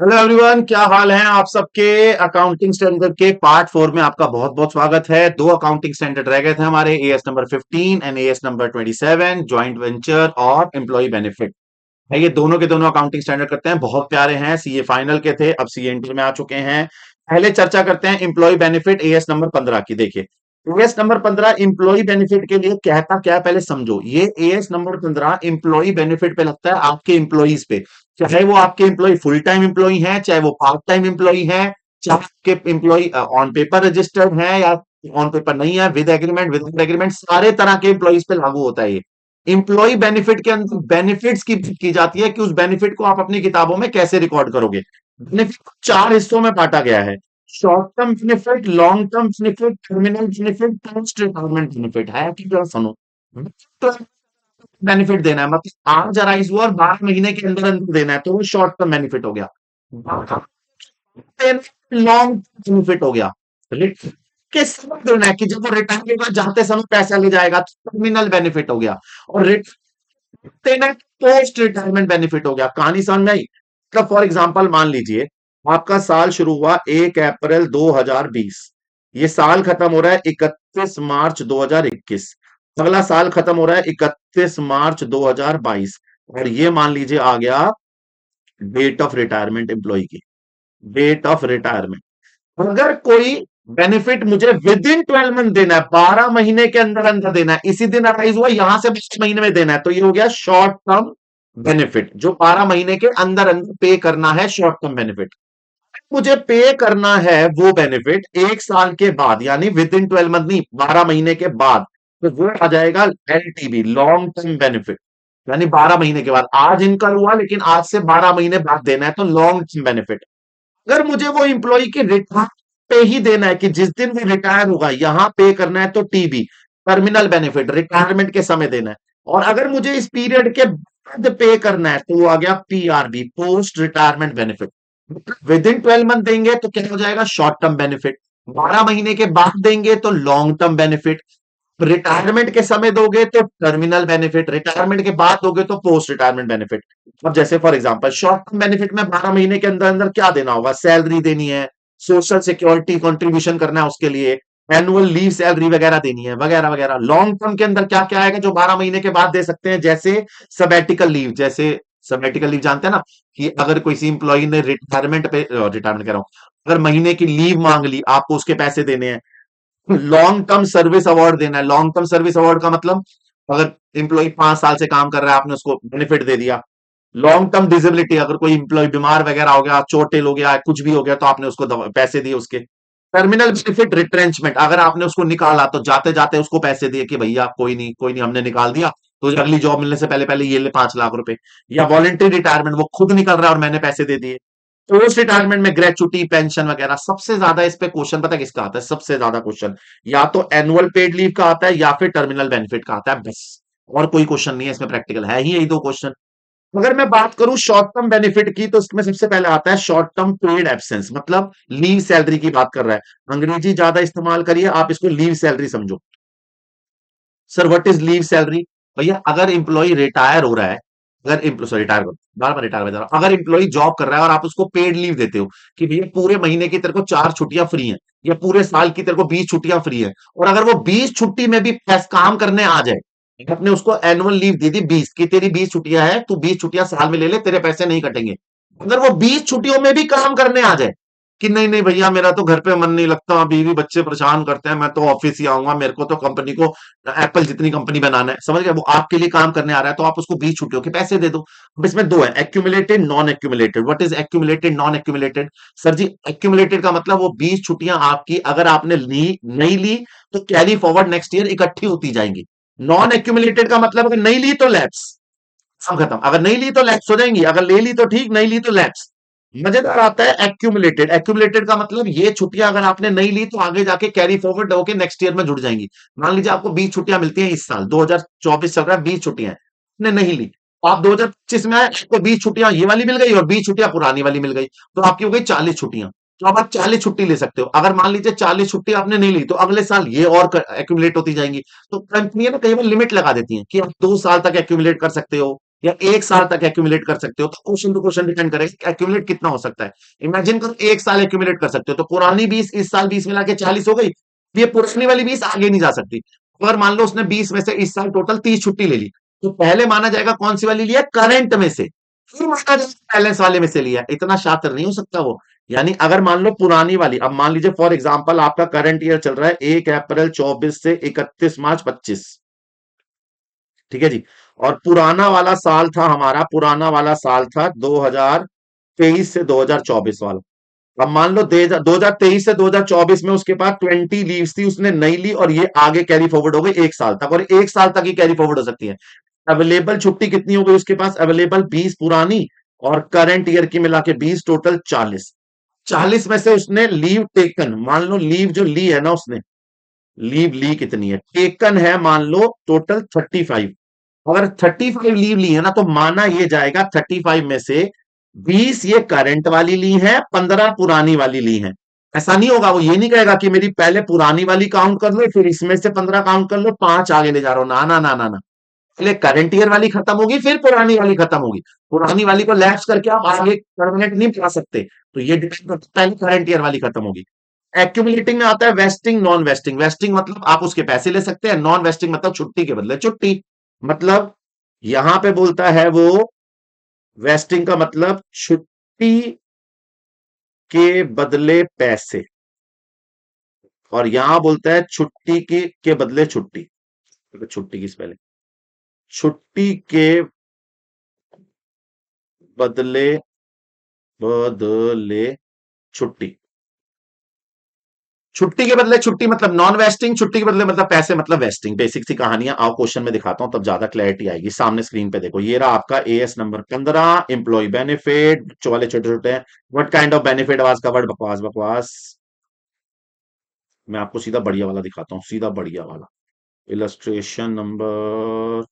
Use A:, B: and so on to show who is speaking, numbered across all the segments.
A: Hello everyone, क्या हाल है आप सबके। अकाउंटिंग स्टैंडर्ड के पार्ट 4 में आपका बहुत बहुत स्वागत है। दो अकाउंटिंग स्टैंडर्ड रह गए थे हमारे, as number 15 and as number 27, joint venture और एम्प्लॉय बेनिफिट है। ये दोनों के दोनों अकाउंटिंग स्टैंडर्ड करते हैं, बहुत प्यारे हैं। सीए फाइनल के थे, अब सीए इंटर में आ चुके हैं। पहले चर्चा करते हैं एम्प्लॉय बेनिफिट एएस नंबर 15 की। देखिए, एएस नंबर 15 एम्प्लॉय बेनिफिट के लिए कहता क्या है, पहले समझो। ये एएस नंबर 15 एम्प्लॉय बेनिफिट पे लगता है आपके एम्प्लॉइज पे। चाहे वो आपके एम्प्लॉय फुल टाइम एम्प्लॉय हैं, चाहे वो पार्ट टाइम एम्प्लॉय हैं, चाहे आपके एम्प्लॉय ऑन पेपर रजिस्टर्ड हैं या ऑन पेपर नहीं है, विद एग्रीमेंट विदाउट एग्रीमेंट, सारे तरह के एम्प्लॉइज पे लागू होता है ये। एम्प्लॉय बेनिफिट के अंदर बेनिफिट्स की जाती है कि उस बेनिफिट को आप अपनी किताबों में कैसे रिकॉर्ड करोगे। बेनिफिट को चार हिस्सों में बांटा गया है। Short term benefit, long term benefit, terminal benefit, post retirement benefit है कि क्या, सुनो। तो बेनिफिट देना है मतलब आज अराइज हुआ और 12 महीने के अंदर अंदर देना है, तो वो शॉर्ट टर्म बेनिफिट हो गया। लॉन्ग बेनिफिट हो गया। रिट- के समय देना है कि जब वो रिटायर के बाद जाते समय पैसा ले जाएगा, तो टर्मिनल बेनिफिट हो गया। और देना पोस्ट रिटायरमेंट बेनिफिट हो गया। कहानी समझ में आई। मतलब फॉर एग्जांपल मान लीजिए, आपका साल शुरू हुआ 1 अप्रैल 2020, ये साल खत्म हो रहा है 31 मार्च 2021, अगला साल खत्म हो रहा है 31 मार्च 2022, और ये मान लीजिए आ गया डेट ऑफ रिटायरमेंट एम्प्लॉय की, डेट ऑफ रिटायरमेंट। अगर कोई बेनिफिट मुझे विद इन 12 मंथ देना है, 12 महीने के अंदर अंदर देना है, इसी दिन अराइज हुआ यहां से 12 महीने में देना है, तो ये हो गया शॉर्ट टर्म बेनिफिट, जो 12 महीने के अंदर अंदर पे करना है, शॉर्ट टर्म बेनिफिट। मुझे पे करना है वो बेनिफिट 1 साल के बाद, यानी विद इन 12 मंथ नहीं, 12 महीने के बाद, तो वो आ जाएगा एलटीबी, लॉन्ग टर्म बेनिफिट। यानी 12 महीने के बाद, आज इनकम हुआ लेकिन आज से 12 महीने बाद देना है, तो लॉन्ग टर्म बेनिफिट। अगर मुझे वो इंप्लॉई की रिटायर पे ही देना है कि जिस दिन वो रिटायर होगा यहां पे करना है, तो टीबी, टर्मिनल बेनिफिट, रिटायरमेंट के समय देना है। और अगर मुझे इस पीरियड के बाद पे करना है, तो वो आ गया PRB, post retirement benefit. With in 12 month देंगे तो क्या हो जाएगा, शॉर्ट टर्म बेनिफिट। 12 महीने के बाद देंगे तो लॉन्ग टर्म बेनिफिट। रिटायरमेंट के समय दोगे तो टर्मिनल बेनिफिट, रिटायरमेंट के बाद दोगे तो पोस्ट रिटायरमेंट बेनिफिट। अब जैसे for example short term benefit में 12 महीने के अंदर अंदर क्या देना होगा, सैलरी देनी है, सोशल सिक्योरिटी कंट्रीब्यूशन करना है उसके लिए, एनुअल लीव सैलरी वगैरह देनी है, वगैरह वगैरह। लॉन्ग टर्म के अंदर क्या क्या आएगा जो 12 महीने के बाद दे सकते हैं, जैसे सबैटिकल लीव। जैसे सबैटिकल लीव जानते हैं ना, कि अगर किसी इंप्लॉई ने रिटायरमेंट पे, रिटायरमेंट कह रहा हूं, अगर महीने की लीव मांग ली, आपको उसके पैसे देने हैं। लॉन्ग टर्म सर्विस अवार्ड देना है। लॉन्ग टर्म सर्विस अवार्ड का मतलब, अगर इंप्लॉय 5 साल से काम कर रहा है, आपने उसको बेनिफिट दे दिया। लॉन्ग टर्म डिसेबिलिटी, अगर कोई इंप्लॉय बीमार वगैरह हो गया, चोटिल हो गया, कुछ भी हो गया, तो आपने उसको पैसे दिए उसके। टर्मिनल बेनिफिट, रिट्रेंचमेंट, अगर आपने उसको निकाला तो जाते जाते उसको पैसे दिए कि भैया कोई नहीं कोई नहीं, हमने निकाल दिया, तो अगली जॉब मिलने से पहले पहले ये ले 5 लाख रुपए। या वॉलेंटरी रिटायरमेंट, वो खुद निकल रहा है और मैंने पैसे दे दिए। पोस्ट रिटायरमेंट में ग्रेचुटी, पेंशन वगैरह। सबसे ज्यादा इस पे क्वेश्चन पता है किसका आता है, सबसे ज्यादा क्वेश्चन या तो एनुअल पेड लीव का आता है या फिर टर्मिनल बेनिफिट का आता है, बस। और कोई क्वेश्चन नहीं है इसमें, प्रैक्टिकल है ही यही दो क्वेश्चन। अगर मैं बात करूं शॉर्ट टर्म बेनिफिट की, तो इसमें सबसे पहले आता है शॉर्ट टर्म पेड एब्सेंस, मतलब लीव सैलरी की बात कर रहा है। अंग्रेजी ज्यादा इस्तेमाल करिए, आप इसको लीव सैलरी समझो। Sir what is leave salary. भैया अगर इंप्लॉय रिटायर हो रहा है, अगर सॉरी रिटायर, बार बार रिटायर हो जा रहा हूं। अगर इंप्लॉय जॉब कर रहा है और आप उसको पेड लीव देते हो कि भैया पूरे महीने की तेरे को 4 छुट्टियां फ्री हैं, या पूरे साल की तेरे को 20 छुट्टियां फ्री है, और अगर वो 20 छुट्टी में भी काम करने आ जाए, आपने उसको एनुअल लीव दे दी 20 की, तेरी 20 छुट्टियां है, तू 20 छुट्टियां साल में ले ले, तेरे पैसे नहीं कटेंगे। अगर वो 20 छुट्टियों में भी काम करने आ जाए कि नहीं नहीं भैया मेरा तो घर पे मन नहीं लगता, बीवी बच्चे परेशान करते हैं, मैं तो ऑफिस ही आऊंगा, मेरे को तो कंपनी को एप्पल जितनी कंपनी बनाना है, समझ गए, वो आपके लिए काम करने आ रहा है, तो आप उसको 20 छुट्टियों के पैसे दे दो। अब इसमें दो है, accumulated, non accumulated. What is accumulated, non accumulated. Sir जी एक्यूमुलेटेड का मतलब वो 20 छुट्टियां आपकी अगर आपने ली नहीं ली, तो कैरी फॉरवर्ड नेक्स्ट ईयर इकट्ठी होती जाएंगी। नॉन एक्यूमुलेटेड का मतलब अगर नहीं ली तो लैप्स, काम खत्म। अगर नहीं ली तो लैप्स हो जाएंगी, अगर ले ली तो ठीक, नहीं ली तो लैप्स। मजेदार आता है एक्यूमुलेटेड। एक्यूमुलेटेड का मतलब ये छुट्टियां अगर आपने नहीं ली तो आगे जाके कैरी फॉरवर्ड होके नेक्स्ट ईयर में जुड़ जाएंगी। मान लीजिए आपको 20 छुट्टियां मिलती हैं इस साल, 2024 चल रहा है, 20 छुट्टियां हैं, आपने नहीं ली, तो आप 2025 में आए, आपको 20 छुट्टियां ये वाली मिल गई और 20 छुट्टियां पुरानी वाली मिल गई, तो आपकी हो गई 40 छुट्टियां। तो अब आप 40 छुट्टी ले सकते हो। अगर मान लीजिए 40 छुट्टी आपने नहीं ली, तो अगले साल ये और एक्यूमुलेट होती जाएंगी। तो कंपनी ना कई बार लिमिट लगा देती है कि आप 2 साल तक एक्यूमुलेट कर सकते हो, या 1 साल तक एक्यूमुलेट कर सकते हो, तो क्वेश्चन टू क्वेश्चन डिपेंड करेगा कि एक्यूमुलेट कितना हो सकता है। इमेजिन करो 1 साल एक्यूमुलेट कर सकते हो, तो पुरानी 20 इस साल 20 मिला के 40 हो गई। ये पुरानी वाली 20 आगे नहीं जा सकती। अगर मान लो उसने 20 में से इस साल टोटल 30 छुट्टी ले ली, तो पहले माना जाएगा कौन सी वाली लिया, करंट में से, फिर माना जाएगा बैलेंस वाले में से लिया। इतना शातिर नहीं हो सकता वो। यानी अगर मान लो पुरानी वाली, अब मान लीजिए फॉर एग्जांपल आपका करंट ईयर चल रहा है 1 अप्रैल 24 से 31 मार्च 25, ठीक है जी। और पुराना वाला साल था हमारा, पुराना वाला साल था 2023 से 2024 वाला। अब मान लो 2023 से 2024 में उसके पास 20 लीव्स थी, उसने नई ली और ये आगे कैरी फॉरवर्ड हो गई 1 साल तक, और 1 साल तक ही कैरी फॉरवर्ड हो सकती है। अवेलेबल छुट्टी कितनी हो गई उसके पास, अवेलेबल 20 पुरानी और करंट ईयर की मिला के 20, टोटल 40। 40 में से उसने लीव टेकन, मान लो लीव जो ली है ना उसने, लीव ली कितनी है, टेकन है मान लो टोटल 35। अगर 35 लीव ली है ना, तो माना ये जाएगा 35 में से 20 ये करंट वाली ली है, 15 पुरानी वाली ली है। ऐसा नहीं होगा, वो ये नहीं कहेगा कि मेरी पहले पुरानी वाली काउंट कर लो फिर इसमें से 15 काउंट कर लो, 5 आगे ले जा रहा हूं, ना ना ना ना ना। पहले करंट ईयर वाली खत्म होगी फिर पुरानी वाली खत्म होगी। पुरानी वाली को लैप्स करके आप आगे परमानेंट नहीं पढ़ा सकते, तो ये डिपेंड करता है, पहले करंट ईयर वाली खत्म होगी। एक्यूमुलेटिंग में आता है वेस्टिंग नॉन वेस्टिंग। वेस्टिंग मतलब आप उसके पैसे ले सकते हैं, नॉन वेस्टिंग मतलब छुट्टी के बदले छुट्टी। मतलब यहां पे बोलता है वो, वेस्टिंग का मतलब छुट्टी के बदले पैसे, और यहां बोलता है छुट्टी के बदले छुट्टी। छुट्टी किस पहले, छुट्टी के बदले, बदले छुट्टी। छुट्टी के बदले छुट्टी मतलब नॉन वेस्टिंग, छुट्टी के बदले मतलब पैसे मतलब वेस्टिंग। बेसिक सी कहानियां आओ क्वेश्चन में दिखाता हूं तब ज्यादा क्लैरिटी आएगी। सामने स्क्रीन पे देखो, ये रहा आपका एएस नंबर 15, एम्प्लॉय बेनिफिट वाले छोटे छोटे हैं। What kind of benefit was covered, बकवास बकवास। मैं आपको सीधा बढ़िया वाला दिखाता हूँ, सीधा बढ़िया वाला इलस्ट्रेशन नंबर,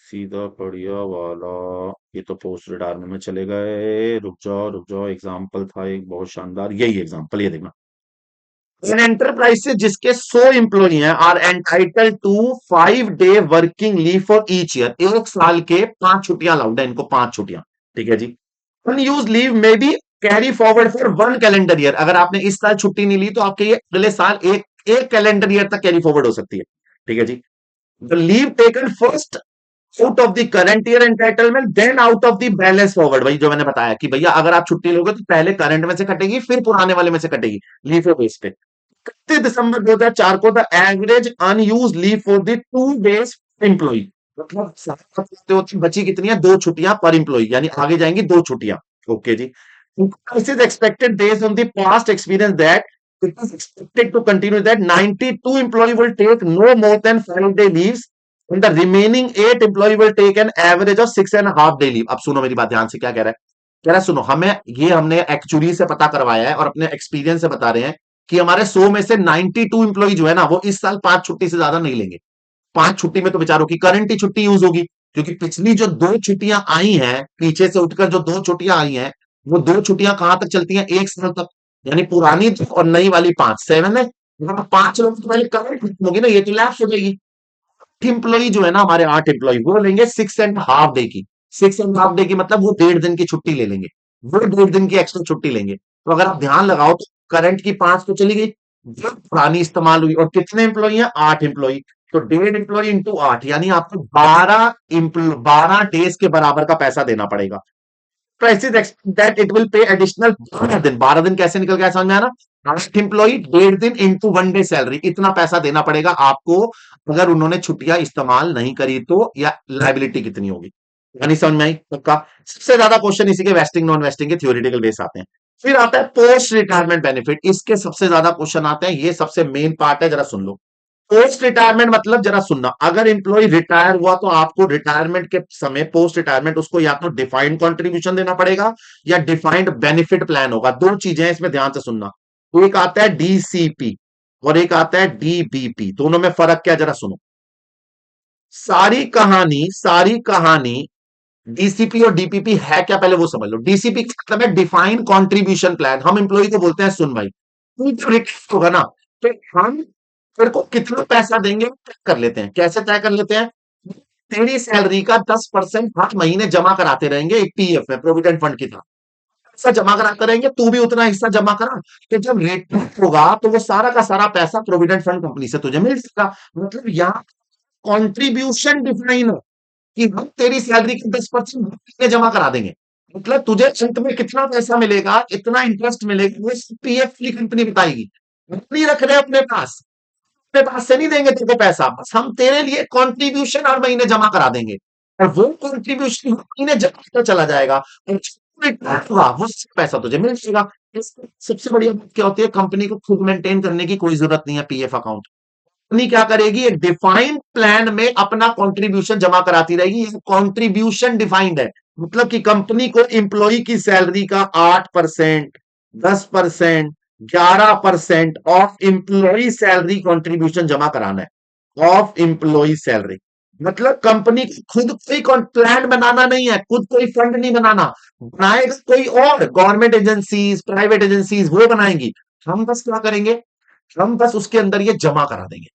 A: सीधा बढ़िया वाला। ये तो पोस्ट रिटायरमेंट में चले गए, रुक जाओ, एग्जाम्पल था एक बहुत शानदार, यही एग्जाम्पल, ये देखना। इन एंटरप्राइज से जिसके 100 एम्प्लॉई हैं are entitled to 5 day working leave for each year. 1 साल के 5 छुट्टियां अलाउड है इनको, 5 छुट्टियां, ठीक है जी। अनयूज लीव में be carry forward for 1 calendar year. अगर आपने इस साल छुट्टी नहीं ली तो आपके ये अगले साल एक कैलेंडर ईयर तक कैरी फॉरवर्ड हो सकती है, ठीक है जी। The leave taken first out of the current year entitlement then out of the balance forward, वही जो मैंने बताया कि भैया अगर आप छुट्टी लोगे तो पहले करंट में से कटेगी फिर पुराने वाले में से कटेगी, लीव बेस पे। 31 दिसंबर 2004 को the average unused leave for the 2 days employ, मतलब होते होते बची कितनी है, 2 छुट्टियां पर एम्प्लॉय, यानी आगे जाएंगी 2 छुट्टियां। ओके जी। This is expected based on the past experience that it is expected to continue that 92 employee will take no more than 5 day leaves and the remaining 8 employee will take an average of 6.5 day leave। अब सुनो मेरी बात ध्यान से, क्या कह रहा है, कह रहा है सुनो, हमें ये हमने एक्चुअली से पता करवाया है और अपने एक्सपीरियंस से बता रहे हैं कि हमारे 100 में से 92 इंप्लॉई जो है ना वो इस साल 5 छुट्टी से ज्यादा नहीं लेंगे। 5 छुट्टी में तो बेचारों की करंट ही छुट्टी यूज होगी, क्योंकि पिछली जो 2 छुट्टियां आई हैं, पीछे से उठकर जो 2 छुट्टियां आई हैं, वो 2 छुट्टियां कहां तक चलती हैं, 1 साल तक। यानी पुरानी दो और नई वाली 5, 7 है। यहाँ 5 लोग तो पहले करंट खत्म होगी ना, ये तो लैप्स हो जाएगी। एम्प्लॉई जो है ना हमारे 8 एम्प्लॉई, वो लेंगे 6.5 डे की। 6.5 डे की मतलब वो 1.5 दिन की छुट्टी ले लेंगे, वो 1.5 दिन की एक्स्ट्रा छुट्टी लेंगे। तो अगर आप ध्यान लगाओ तो करंट की 5 तो चली गई, जो पुरानी इस्तेमाल हुई, और कितने एम्प्लॉई हैं, 8 एम्प्लॉई। तो 1.5 एम्प्लॉई इंटू 8, यानी आपको 12 डेज के बराबर का पैसा देना पड़ेगा। Prices that it will pay additional 12 दिन। 12 दिन कैसे निकल गया समझ में आया ना, 8 एम्प्लॉई 1.5 दिन इंटू 1 डे सैलरी, इतना पैसा देना पड़ेगा आपको अगर उन्होंने छुट्टियां इस्तेमाल नहीं करी तो, या लाइबिलिटी कितनी होगी। यानी समझ में आई पक्का। सबसे ज्यादा क्वेश्चन इसी के वेस्टिंग नॉन वेस्टिंग के थ्योरेटिकल बेस आते हैं। फिर आता है पोस्ट रिटायरमेंट बेनिफिट, इसके सबसे ज्यादा क्वेश्चन आते हैं, ये सबसे मेन पार्ट है, जरा सुन लो। पोस्ट रिटायरमेंट मतलब जरा सुनना, अगर एम्प्लॉय रिटायर हुआ तो आपको रिटायरमेंट के समय, पोस्ट रिटायरमेंट, उसको या तो डिफाइंड कंट्रीब्यूशन देना पड़ेगा या डिफाइंड बेनिफिट प्लान होगा। 2 चीजें हैं इसमें, ध्यान से सुनना। एक आता है डीसीपी और एक आता है डीबीपी, दोनों में फर्क क्या है, जरा सुनो। सारी कहानी डीसीपी और डीपीपी है क्या, पहले वो समझ लो। डीसीपी का मतलब है डिफाइंड कंट्रीब्यूशन प्लान। हम एम्प्लॉय को बोलते हैं सुन भाई, तू जो रिटायर होगा ना, तो हम तेरे को कितना पैसा देंगे तय कर लेते हैं। कैसे तय कर लेते हैं? तेरी सैलरी का 10% हर महीने जमा कराते रहेंगे एक पीएफ में, प्रोविडेंट फंड की तरह पैसा जमा कराते रहेंगे, तू भी उतना हिस्सा जमा करा। तो जब रिटायर होगा तो वो सारा का सारा पैसा प्रोविडेंट फंड कंपनी से तुझे मिल जाएगा। मतलब यहाँ कॉन्ट्रीब्यूशन डिफाइन है कि हम तेरी सैलरी के 10% जमा करा देंगे। मतलब तुझे अंत में कितना पैसा मिलेगा, इतना इंटरेस्ट मिलेगा, वो पीएफ की कंपनी बताएगी। हम नहीं रख रहे अपने पास, अपने पास से नहीं देंगे तेरे को पैसा, बस हम तेरे लिए कॉन्ट्रीब्यूशन हर महीने जमा करा देंगे। और वो कॉन्ट्रीब्यूशन हर महीने जमा होता चला जाएगा, और जो रिटायर हुआ वो पैसा तुझे मिल जाएगा। सबसे बढ़िया बात क्या होती है, कंपनी को खुद मेंटेन करने की कोई जरूरत नहीं है पीएफ अकाउंट। कंपनी क्या करेगी, एक डिफाइंड प्लान में अपना कंट्रीब्यूशन जमा कराती रहेगी। ये कंट्रीब्यूशन डिफाइंड है, मतलब कि कंपनी को एम्प्लॉय की सैलरी का 8%, 10%, 11% ऑफ एम्प्लॉय सैलरी कंट्रीब्यूशन जमा कराना है, ऑफ एम्प्लॉय सैलरी। मतलब कंपनी को खुद कोई प्लान बनाना नहीं है, खुद कोई फंड नहीं बनाना, बनाएगा कोई और, गवर्नमेंट एजेंसीज, प्राइवेट एजेंसीज वो बनाएंगी। हम बस क्या करेंगे, हम बस उसके अंदर ये जमा करा देंगे।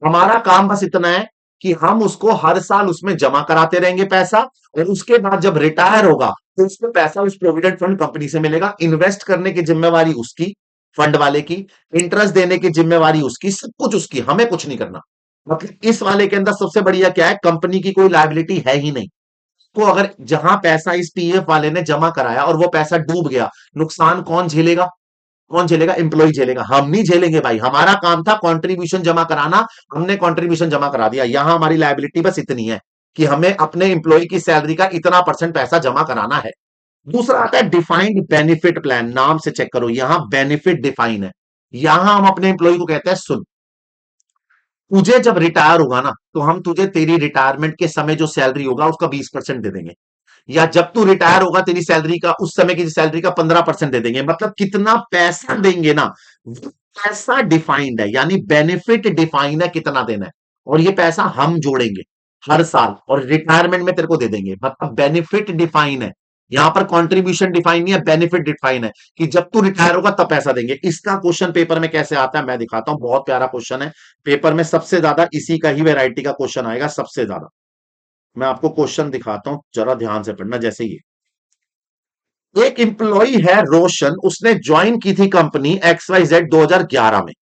A: हमारा काम बस इतना है कि हम उसको हर साल उसमें जमा कराते रहेंगे पैसा, और उसके बाद जब रिटायर होगा तो उसको पैसा उस प्रोविडेंट फंड कंपनी से मिलेगा। इन्वेस्ट करने की जिम्मेवारी उसकी, फंड वाले की, इंटरेस्ट देने की जिम्मेवारी उसकी, सब कुछ उसकी, हमें कुछ नहीं करना। मतलब इस वाले के अंदर सबसे बढ़िया क्या है, कंपनी की कोई लायबिलिटी है ही नहीं। को अगर जहां पैसा इस पीएफ वाले ने जमा कराया और वो पैसा डूब गया, नुकसान कौन झेलेगा? कौन झेलेगा? एम्प्लॉय झेलेगा, हम नहीं झेलेंगे भाई। हमारा काम था कंट्रीब्यूशन जमा कराना, हमने कंट्रीब्यूशन जमा करा दिया। यहां हमारी लायबिलिटी बस इतनी है कि हमें अपने एम्प्लॉय की सैलरी का इतना परसेंट पैसा जमा कराना है। दूसरा आता है डिफाइंड बेनिफिट प्लान, नाम से चेक करो, यहां बेनिफिट डिफाइन है। यहां हम अपने एम्प्लॉय को कहते हैं, सुन, तुझे जब रिटायर होगा ना, तो हम तुझे तेरी रिटायरमेंट के समय जो सैलरी होगा उसका 20% दे देंगे, या जब तू रिटायर होगा तेरी सैलरी का, उस समय की सैलरी का 15% दे देंगे। मतलब कितना पैसा देंगे ना, वो पैसा डिफाइंड है, यानी बेनिफिट डिफाइंड है कितना देना है, और ये पैसा हम जोड़ेंगे हर साल और रिटायरमेंट में तेरे को दे देंगे। मतलब बेनिफिट डिफाइन है, यहां पर कंट्रीब्यूशन डिफाइन नहीं है, बेनिफिट डिफाइन है कि जब तू रिटायर होगा तब पैसा देंगे। इसका क्वेश्चन पेपर में कैसे आता है मैं दिखाता हूं, बहुत प्यारा क्वेश्चन है। पेपर में सबसे ज्यादा इसी का ही वैरायटी का क्वेश्चन आएगा, सबसे ज्यादा। मैं आपको क्वेश्चन दिखाता हूं, जरा ध्यान से पढ़ना। जैसे ये एक एम्प्लॉय है रोशन, उसने ज्वाइन की थी कंपनी एक्स वाई जेड 2011 में।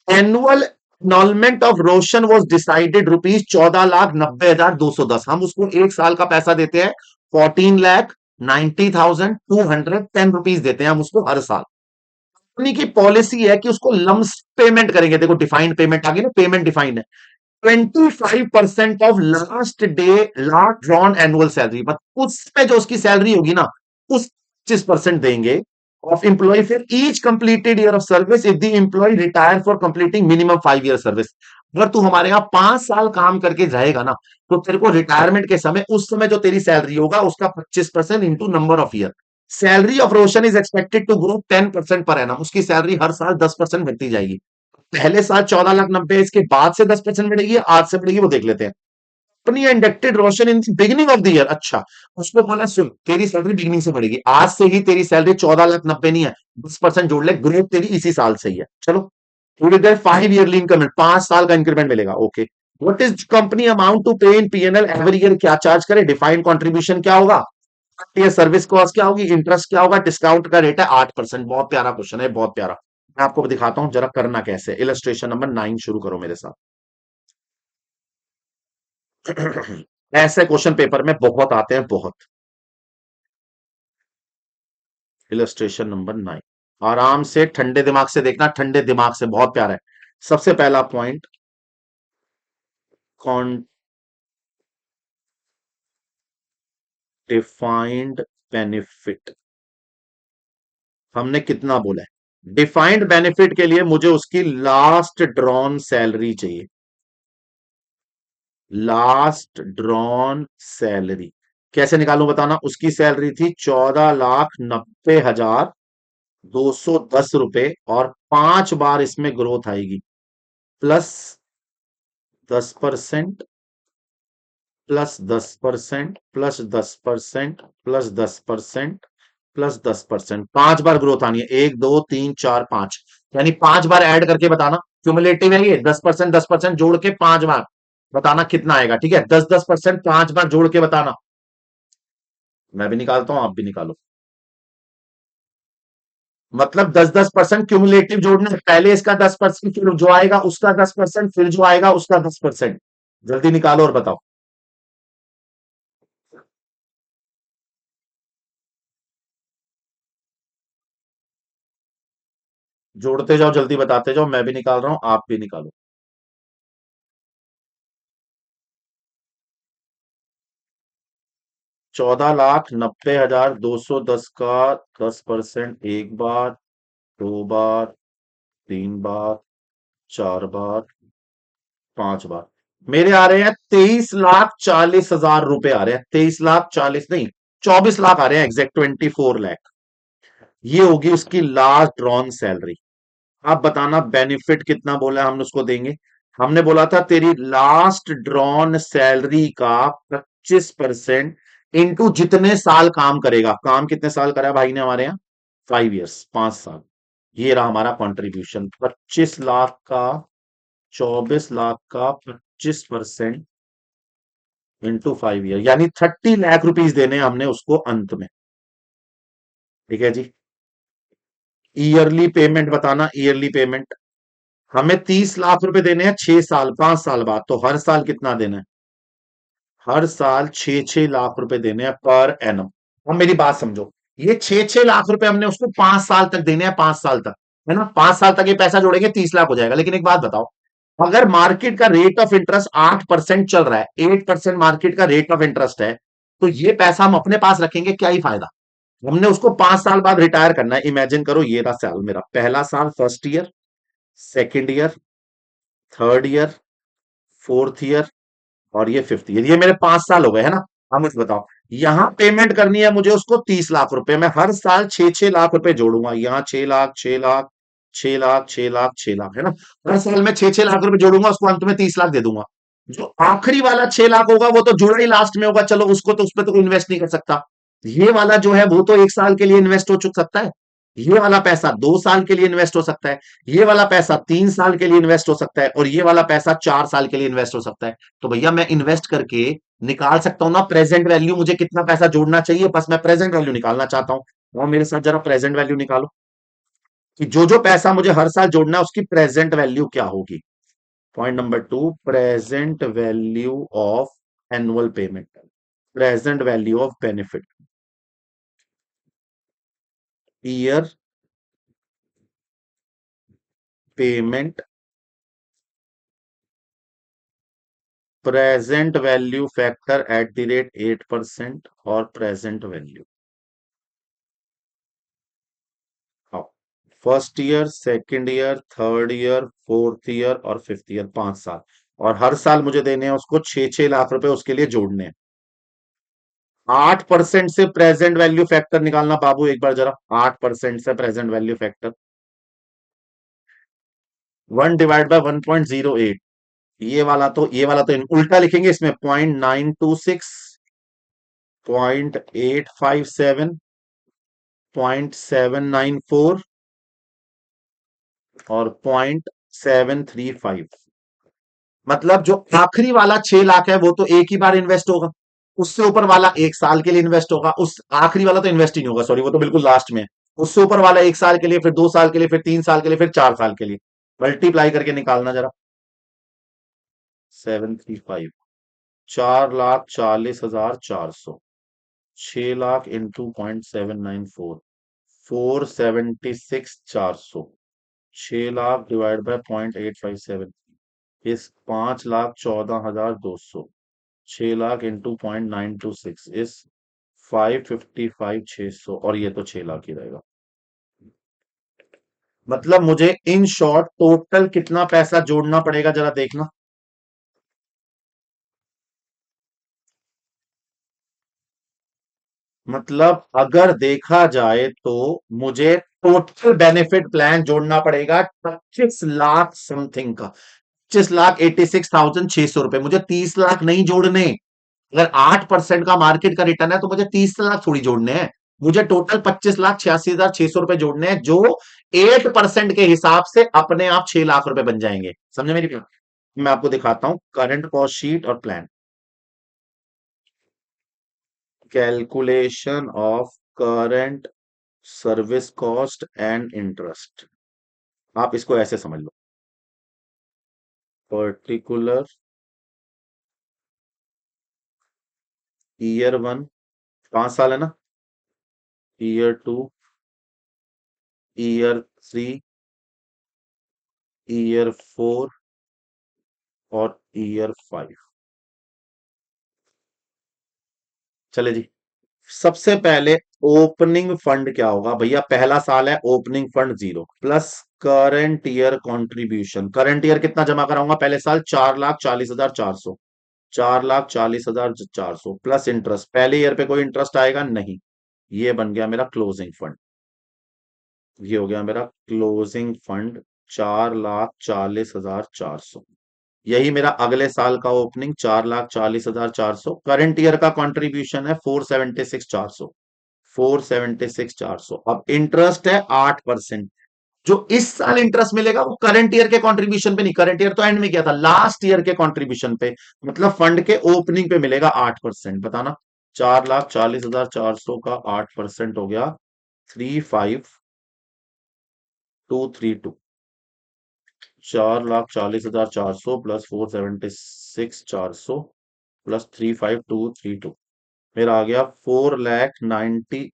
A: Annual enrolment of Roshan was decided rupees 14,90,210। हम उसको एक साल का पैसा देते हैं, 14,90,210 रुपीज देते हैं हम उसको हर साल। कंपनी की पॉलिसी है कि उसको लम्स पेमेंट करेंगे। देखो डिफाइंड पेमेंट आ गई ना, पेमेंट डिफाइंड है। 25% of last day, last drawn annual salary, मतलब उसमें जो उसकी सैलरी होगी ना, उस 25% देंगे ऑफ एम्प्लॉय फिर each completed year of service if the employ retire for completing minimum 5 year service. अगर तू हमारे यहाँ 5 साल काम करके रहेगा ना, तो तेरे को रिटायरमेंट के समय, उस समय जो तेरी सैलरी होगा उसका 25% into number of year. Salary of Roshan is expected to grow 10% per annum. उसकी सैलरी हर साल 10% बढ़ती जाएगी। पहले साल 14,90,000, इसके बाद से 10% बढ़ेगी, आज से बढ़ेगी, वो देख लेते हैं। Company inducted Roshan in beginning of the year. अच्छा, उसको बोला सुन, तेरी सैलरी बिगिनिंग से बढ़ेगी, आज से ही तेरी सैलरी 14,90,000 नहीं है, 10% जोड़ ले, ग्रोथ तेरी इसी साल से ही है। चलो, थोड़ी देर 5 ईयरली इंक्रीमेंट, 5 साल का इंक्रीमेंट मिलेगा। Okay, what is company amount to pay in PNL every year? क्या चार्ज करे? डिफाइंड कंट्रीब्यूशन क्या होगा, सर्विस कॉस्ट क्या होगी, इंटरेस्ट क्या होगा, डिस्काउंट का रेट है 8%। बहुत प्यारा क्वेश्चन है, बहुत प्यारा। मैं आपको दिखाता हूं जरा करना कैसे। इलस्ट्रेशन नंबर 9 शुरू करो मेरे साथ। ऐसे क्वेश्चन पेपर में बहुत आते हैं, बहुत। इलस्ट्रेशन नंबर 9, आराम से ठंडे दिमाग से देखना, ठंडे दिमाग से, बहुत प्यारा है। सबसे पहला पॉइंट, डिफाइंड बेनिफिट। हमने कितना बोला है? डिफाइंड बेनिफिट के लिए मुझे उसकी लास्ट ड्रॉन सैलरी चाहिए, लास्ट ड्रॉन सैलरी। कैसे निकालूं बताना? उसकी सैलरी थी 14,90,210 रुपए, और 5 बार इसमें ग्रोथ आएगी, प्लस 10%, प्लस 10%, प्लस 10%, प्लस 10%, +10%, 5 बार ग्रोथ आनी है, 1 2 3 4 5, यानी 5 बार ऐड करके बताना। क्यूमुलेटिव है ये, 10%, 10% जोड़ के 5 बार बताना कितना आएगा। ठीक है, 10-10% 5 बार जोड़ के बताना। मैं भी निकालता हूं, आप भी निकालो। मतलब 10-10% क्यूमुलेटिव जोड़ना है, पहले इसका 10%, फिर जो आएगा उसका 10%, फिर जो आएगा उसका 10%। जल्दी निकालो और बताओ। जोड़ते जाओ, जल्दी बताते जाओ, मैं भी निकाल रहा हूं, आप भी निकालो। 14,90,210 का 10%, 1 बार, 2 बार, 3 बार, 4 बार, 5 बार। मेरे आ रहे हैं 23,40,000 रुपए आ रहे हैं, 23,40,000 नहीं, 24 लाख आ रहे हैं, एग्जैक्ट 24 लाख। ये होगी उसकी लास्ट ड्रॉन सैलरी। आप बताना बेनिफिट कितना बोला है हमने उसको देंगे। हमने बोला था तेरी लास्ट ड्रॉन सैलरी का 25% इंटू जितने साल काम करेगा। काम कितने साल करा है भाई ने हमारे यहाँ? 5 इयर्स, 5 साल। ये रहा हमारा कंट्रीब्यूशन, 25 लाख का, 24 लाख का 25% इंटू 5 ईयर, यानी 30 लाख रुपीज देने हैं हमने उसको अंत में। ठीक है जी। ईयरली पेमेंट बताना, ईयरली पेमेंट। हमें 30 लाख रुपए देने हैं 6 साल, 5 साल बाद, तो हर साल कितना देना है? हर साल 6-6 लाख रुपए देने हैं पर एनम। अब मेरी बात समझो, ये 6-6 लाख रुपए हमने उसको 5 साल तक देने हैं, 5 साल तक, है ना? 5 साल तक ये पैसा जोड़ेंगे 30 लाख हो जाएगा। लेकिन एक बात बताओ, अगर मार्केट का रेट ऑफ इंटरेस्ट 8% चल रहा है, 8% मार्केट का रेट ऑफ इंटरेस्ट है, तो ये पैसा हम अपने पास रखेंगे, क्या ही फायदा? हमने उसको 5 साल बाद रिटायर करना है। इमेजिन करो, ये रहा साल मेरा, पहला साल first year, second year, third year, fourth year, और ये फिफ्थ ईयर। ये मेरे 5 साल हो गए, है ना? अब मुझे बताओ, यहां पेमेंट करनी है मुझे उसको 30 लाख रुपए। मैं हर साल 6-6 लाख रुपए जोड़ूंगा, यहाँ 6 लाख, 6 लाख, 6 लाख, 6 लाख, 6 लाख, है ना? हर साल मैं 6-6 लाख रुपए जोड़ूंगा, उसको अंत में 30 लाख दे दूंगा। जो आखिरी वाला 6 लाख होगा वो तो जुड़ा ही लास्ट में होगा, चलो उसको तो, उस पर तो कोई इन्वेस्ट नहीं कर सकता। ये वाला जो है वो तो 1 साल के लिए इन्वेस्ट हो चुक सकता है। ये वाला पैसा 2 साल के लिए इन्वेस्ट हो सकता है। ये वाला पैसा 3 साल के लिए इन्वेस्ट हो सकता है, और ये वाला पैसा 4 साल के लिए इन्वेस्ट हो सकता है। तो भैया मैं इन्वेस्ट करके निकाल सकता हूं ना प्रेजेंट वैल्यू, मुझे कितना पैसा जोड़ना चाहिए, बस मैं प्रेजेंट वैल्यू निकालना चाहता हूं। और मेरे साथ जरा प्रेजेंट वैल्यू निकालो, कि जो जो पैसा मुझे हर साल जोड़ना है उसकी प्रेजेंट वैल्यू क्या होगी। Point number 2, present value of annual payment, present value of benefit, year payment, present value factor at the rate 8%, और present value. First year, second year, third year, fourth year और fifth year, 5 साल। और हर साल मुझे देने हैं उसको 6-6 लाख रुपए, उसके लिए जोड़ने हैं। 8% से प्रेजेंट वैल्यू फैक्टर निकालना बाबू, एक बार जरा। 8% से प्रेजेंट वैल्यू फैक्टर, 1/1.08। ये वाला तो उल्टा लिखेंगे, इसमें 0.926, 0.857, 0.794 और 0.735। मतलब जो आखिरी वाला 6 लाख है वो तो एक ही बार इन्वेस्ट होगा, उससे ऊपर वाला 1 साल के लिए इन्वेस्ट होगा, उस आखिरी वाला तो इन्वेस्ट ही नहीं होगा, सॉरी, वो तो बिल्कुल लास्ट में है। उससे ऊपर वाला 1 साल के लिए, फिर 2 साल के लिए, फिर 3 साल के लिए, फिर 4 साल के लिए। मल्टीप्लाई करके निकालना जरा। 735, 4,40,400, 6 lakh into 0.794, 476,400, 6 lakh divide by 0.857, इस 5,14,200, 6 लाख इंटू 0.926 इस 555,600, और ये तो 6 लाख ही रहेगा। मतलब मुझे इन शॉर्ट टोटल कितना पैसा जोड़ना पड़ेगा जरा देखना। मतलब अगर देखा जाए तो मुझे टोटल बेनिफिट प्लान जोड़ना पड़ेगा 25 लाख समथिंग का, 25,86,600 रुपए। मुझे 30 लाख नहीं जोड़ने। अगर 8% का मार्केट का रिटर्न है तो मुझे 30 लाख थोड़ी जोड़ने हैं। मुझे टोटल 25,86,600 रुपए जोड़ने हैं, जो 8% के हिसाब से अपने आप 6 लाख रुपए बन जाएंगे। समझे मेरी बात? मैं आपको दिखाता हूं करंट कॉस्ट शीट और plan. Calculation of current service cost and interest. आप इसको ऐसे समझ लो, पर्टिकुलर ईयर वन, 5 साल है ना, year two, year three, year four और ईयर फाइव। चले जी। सबसे पहले ओपनिंग फंड क्या होगा भैया? पहला साल है, opening fund 0 plus current year contribution. Current year कितना जमा कराऊंगा पहले साल? 4,40,400। 4,40,400 प्लस इंटरेस्ट। पहले ईयर पे कोई इंटरेस्ट आएगा नहीं। ये बन गया मेरा क्लोजिंग फंड। ये हो गया मेरा क्लोजिंग फंड, 4,40,400। यही मेरा अगले साल का ओपनिंग, 4,40,400। करंट ईयर का कंट्रीब्यूशन है 476,400। 476,400। अब इंटरेस्ट है 8%। जो इस साल इंटरेस्ट मिलेगा वो करंट ईयर के कंट्रीब्यूशन पे नहीं, करंट ईयर तो एंड में किया था, लास्ट ईयर के कंट्रीब्यूशन पे, मतलब फंड के ओपनिंग पे मिलेगा 8%। बताना, 4,40,400 का 8% हो गया 35,232। 4,40,400 प्लस 476,400 प्लस 35,232, मेरा आ गया 4,90,,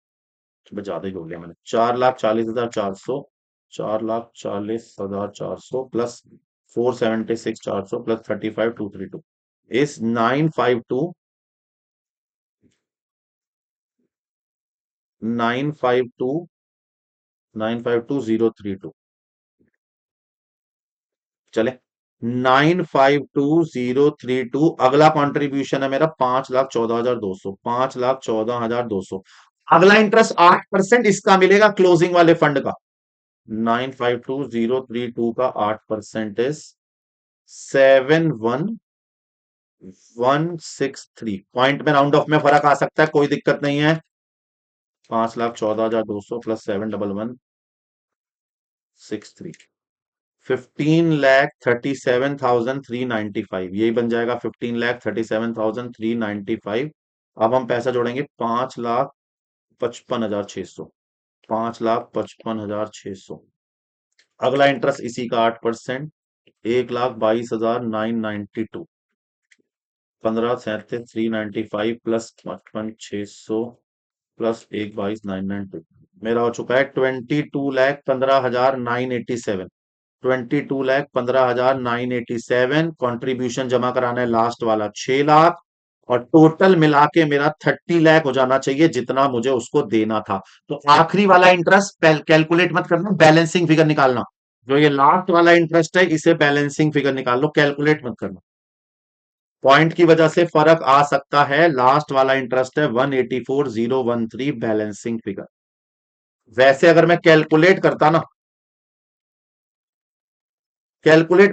A: ज्यादा ही हो गया मैंने, 4,40,400, 4,40,400 प्लस 476,400 प्लस 35,232 इस 952,952,032। चले, 952,032। अगला कंट्रीब्यूशन है मेरा 5,14,200। 5,14,200। अगला इंटरेस्ट 8% इसका मिलेगा क्लोजिंग वाले फंड का। 952,032 का 8% इज 7,1,163। पॉइंट में राउंड ऑफ में फर्क आ सकता है, कोई दिक्कत नहीं है। 5,14,200 प्लस 7,1,163, 15,37,395। यही बन जाएगा 15,37,395। अब हम पैसा जोड़ेंगे 5,55,600। 5,55,600। अगला इंटरेस्ट इसी का 8%, 1,22,992। 15,37,395 प्लस 55,600 प्लस 1,22,992, मेरा हो चुका है 22,15,987। 22,15,987 कंट्रीब्यूशन जमा कराना है लास्ट वाला 6 लाख, और टोटल मिला के मेरा 30 लाख हो जाना चाहिए, जितना मुझे उसको देना था। तो आखिरी वाला इंटरेस्ट कैलकुलेट मत करना, बैलेंसिंग फिगर निकालना। जो ये लास्ट वाला इंटरेस्ट है इसे बैलेंसिंग फिगर निकाल लो, कैलकुलेट मत करना। पॉइंट की वजह से फर्क आ सकता है। लास्ट वाला इंटरेस्ट है 184,013 बैलेंसिंग फिगर। वैसे अगर मैं कैलकुलेट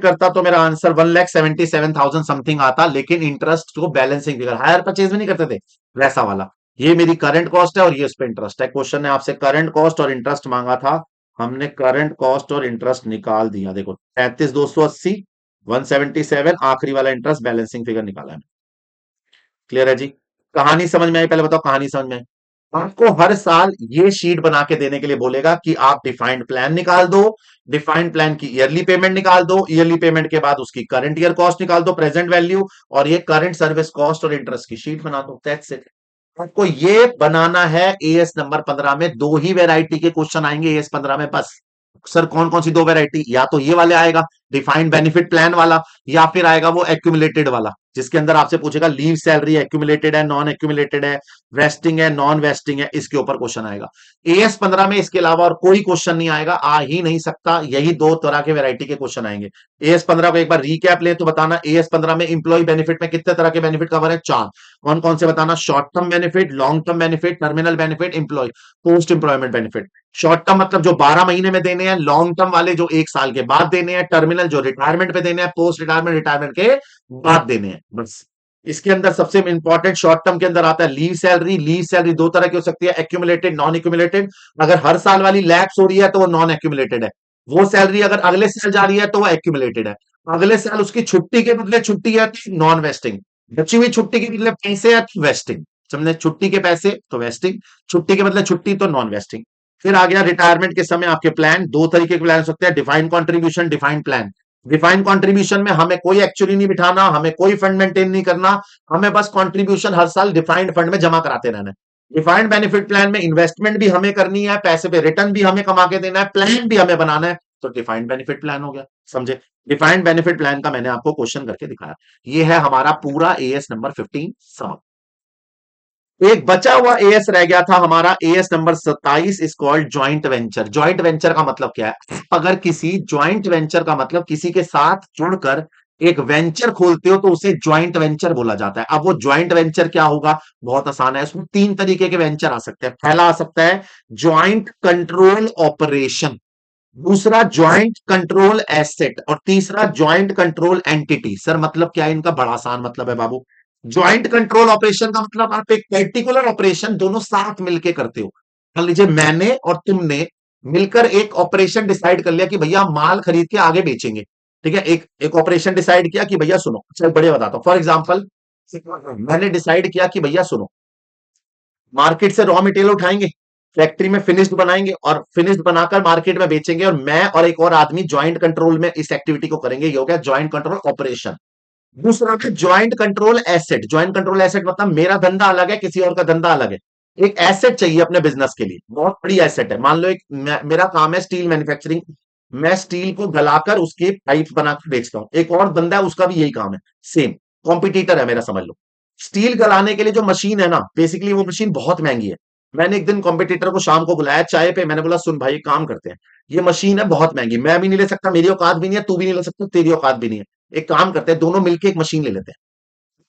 A: करता तो मेरा आंसर 1,77,000 समथिंग आता, लेकिन इंटरेस्ट को बैलेंसिंग फिगर हायर परचेज में नहीं करते थे वैसा वाला। ये मेरी करंट कॉस्ट है और ये उस पर इंटरेस्ट है। क्वेश्चन ने आपसे करंट कॉस्ट और इंटरेस्ट मांगा था, हमने करंट कॉस्ट और इंटरेस्ट निकाल दिया। देखो 33,280, 177, आखिरी वाला इंटरेस्ट बैलेंसिंग फिगर निकाला है। क्लियर है जी? कहानी समझ में आई? पहले बताओ कहानी समझ में आई? आपको हर साल ये शीट बना के देने के लिए बोलेगा कि आप डिफाइंड प्लान निकाल दो, डिफाइंड प्लान की ईयरली पेमेंट निकाल दो, ईयरली पेमेंट के बाद उसकी करंट ईयर कॉस्ट निकाल दो, प्रेजेंट वैल्यू, और ये करंट सर्विस कॉस्ट और इंटरेस्ट की शीट बना दो। That's it. आपको ये बनाना है। एएस नंबर 15 में दो ही वैरायटी के क्वेश्चन आएंगे एएस 15 में बस। सर कौन कौन सी दो वैरायटी? या तो ये वाले आएगा डिफाइंड बेनिफिट प्लान वाला, या फिर आएगा वो एक्यूमुलेटेड वाला, जिसके अंदर आपसे पूछेगा लीव सैलरी एक्यूमुलेटेड है, नॉन एक्यूमुलेटेड है, वेस्टिंग है, नॉन वेस्टिंग है, इसके ऊपर क्वेश्चन आएगा। एएस 15 में इसके अलावा और कोई क्वेश्चन नहीं आएगा, आ ही नहीं सकता। यही दो तरह के वैरायटी के क्वेश्चन आएंगे। एएस 15 को एक बार रिकैप ले तो बताना, एएस 15 में इंप्लॉय बेनिफिट में कितने तरह के बेनिफिट कवर है? 4। कौन कौन से बताना? Short term benefit, long term benefit, terminal benefit, employ post employment benefit. Short term मतलब जो 12 महीने में देने हैं, लॉन्ग टर्म वाले जो 1 साल के बाद देने हैं, टर्मिनल जो रिटायरमेंट पे देने हैं, पोस्ट रिटायरमेंट, रिटायरमेंट के बाद देने हैं, बस। इसके अंदर सबसे इंपॉर्टेंट शॉर्ट टर्म के अंदर आता है लीव सैलरी। लीव सैलरी दो तरह की हो सकती है, एक्यूमुलेटेड, नॉन एक्यूमुलेटेड। अगर हर साल वाली लैप्स हो रही है तो वो नॉन एक्यूमुलेटेड है। वो सैलरी अगर अगले साल जा रही है तो वो एक्यूमुलेटेड है। अगले साल उसकी छुट्टी के बदले छुट्टी है तो नॉन वेस्टिंग। बची हुई छुट्टी के बदले पैसे है तो वेस्टिंग। समझे, छुट्टी के पैसे तो वेस्टिंग, छुट्टी के बदले छुट्टी तो नॉन वेस्टिंग। फिर आ गया रिटायरमेंट के समय आपके प्लान। दो तरीके के प्लान हो सकते हैं, defined contribution, defined plan. Defined contribution में हमें कोई एक्चुअली नहीं बिठाना, हमें कोई फंड मेंटेन नहीं करना, हमें बस कंट्रीब्यूशन हर साल डिफाइंड फंड में जमा कराते रहना है। डिफाइंड बेनिफिट प्लान में इन्वेस्टमेंट भी हमें करनी है, पैसे पे रिटर्न भी हमें कमा के देना है, प्लान भी हमें बनाना है, तो डिफाइंड बेनिफिट प्लान हो गया। समझे, डिफाइंड बेनिफिट प्लान का मैंने आपको क्वेश्चन करके दिखाया। ये है हमारा पूरा एएस नंबर 15 सम। एक बचा हुआ एएस रह गया था हमारा, as number 27 is called joint venture. Joint venture का मतलब क्या है? अगर किसी ज्वाइंट वेंचर का मतलब किसी के साथ जुड़कर एक वेंचर खोलते हो तो उसे ज्वाइंट वेंचर बोला जाता है। अब वो ज्वाइंट वेंचर क्या होगा? बहुत आसान है, इसमें तीन तरीके के वेंचर आ सकते हैं। पहला आ सकता है ज्वाइंट कंट्रोल ऑपरेशन, दूसरा ज्वाइंट कंट्रोल एसेट, और तीसरा ज्वाइंट कंट्रोल एंटिटी। सर मतलब क्या है इनका? बड़ा आसान मतलब है बाबू। ज्वाइंट कंट्रोल ऑपरेशन का मतलब आप एक पर्टिकुलर ऑपरेशन दोनों साथ मिलके करते हो। मान लीजिए मैंने और तुमने मिलकर एक ऑपरेशन डिसाइड कर लिया कि भैया माल खरीद के आगे बेचेंगे। ठीक है, एक एक ऑपरेशन डिसाइड किया कि भैया सुनो, चल बढ़िया बताता हूं। फॉर एग्जाम्पल, मैंने डिसाइड किया कि भैया सुनो, मार्केट से रॉ मटेरियल उठाएंगे, फैक्ट्री में फिनिश्ड बनाएंगे और फिनिश्ड बनाकर मार्केट में बेचेंगे, और मैं और एक और आदमी ज्वाइंट कंट्रोल में इस एक्टिविटी को करेंगे। ये हो गया ज्वाइंट कंट्रोल ऑपरेशन। दूसरा है joint control asset. Joint control asset मतलब मेरा धंधा अलग है, किसी और का धंधा अलग है। एक एसेट चाहिए अपने बिजनेस के लिए, बहुत बड़ी एसेट है। मान लो एक मेरा काम है स्टील मैन्युफैक्चरिंग, मैं स्टील को गलाकर उसके पाइप बनाकर बेचता हूं। एक और बंदा है उसका भी यही काम है, सेम कॉम्पिटिटर है मेरा, समझ लो। स्टील गलाने के लिए जो मशीन है ना, बेसिकली वो मशीन बहुत महंगी है। मैंने एक दिन कॉम्पिटिटर को शाम को बुलाया चाय पे, मैंने बोला सुन भाई एक काम करते हैं, ये मशीन है बहुत महंगी, मैं भी नहीं ले सकता, मेरी औकात भी नहीं है, तू भी नहीं ले सकता, तेरी औकात भी नहीं है। एक काम करते हैं, दोनों मिलके एक मशीन ले लेते हैं।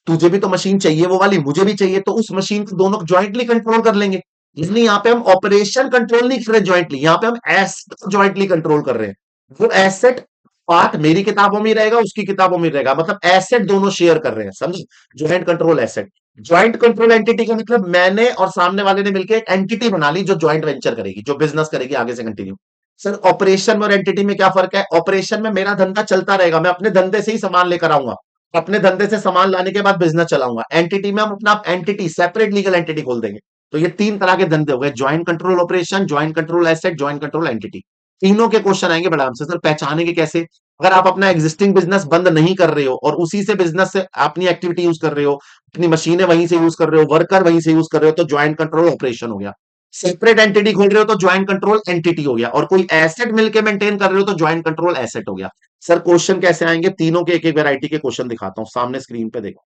A: तुझे भी तो मशीन चाहिए वो वाली, मुझे भी चाहिए, तो उस मशीन को दोनों ज्वाइंटली कंट्रोल कर लेंगे। इसलिए यहाँ पे हम ऑपरेशन कंट्रोल नहीं कर रहे ज्वाइंटली, यहाँ पे हम एसेट ज्वाइंटली कंट्रोल कर रहे हैं। वो एसेट पार्ट मेरी किताबों में रहेगा, उसकी किताबों में रहेगा, मतलब एसेट दोनों शेयर कर रहे हैं, समझे। Joint control asset. Joint control entity का मतलब मैंने और सामने वाले ने मिलकर एक एंटिटी बना ली जो ज्वाइंट वेंचर करेगी, जो बिजनेस करेगी आगे से कंटिन्यू। सर ऑपरेशन में और एंटिटी में क्या फर्क है? ऑपरेशन में मेरा धंधा चलता रहेगा, मैं अपने धंधे से ही सामान लेकर आऊंगा, अपने धंधे से सामान लाने के बाद बिजनेस चलाऊंगा। एंटिटी में हम अपना एंटिटी, सेपरेट लीगल एंटिटी खोल देंगे। तो ये तीन तरह के धंधे हो गए, joint control operation, joint control asset, joint control entity. तीनों के क्वेश्चन आएंगे बड़ा आराम से। सर पहचानेंगे कैसे? अगर आप अपना एग्जिस्टिंग बिजनेस बंद नहीं कर रहे हो और उसी से बिजनेस से अपनी एक्टिविटी यूज कर रहे हो, अपनी मशीनें वहीं से यूज कर रहे हो, वर्कर वहीं से यूज कर रहे हो, तो ज्वाइंट कंट्रोल ऑपरेशन हो गया। सेपरेट एंटिटी खोल रहे हो तो ज्वाइंट कंट्रोल एंटिटी हो गया, और कोई एसेट मिलके मेंटेन कर रहे हो तो ज्वाइंट कंट्रोल एसेट हो गया। सर क्वेश्चन कैसे आएंगे? तीनों के एक एक वैरायटी के क्वेश्चन दिखाता हूं, सामने स्क्रीन पे देखो।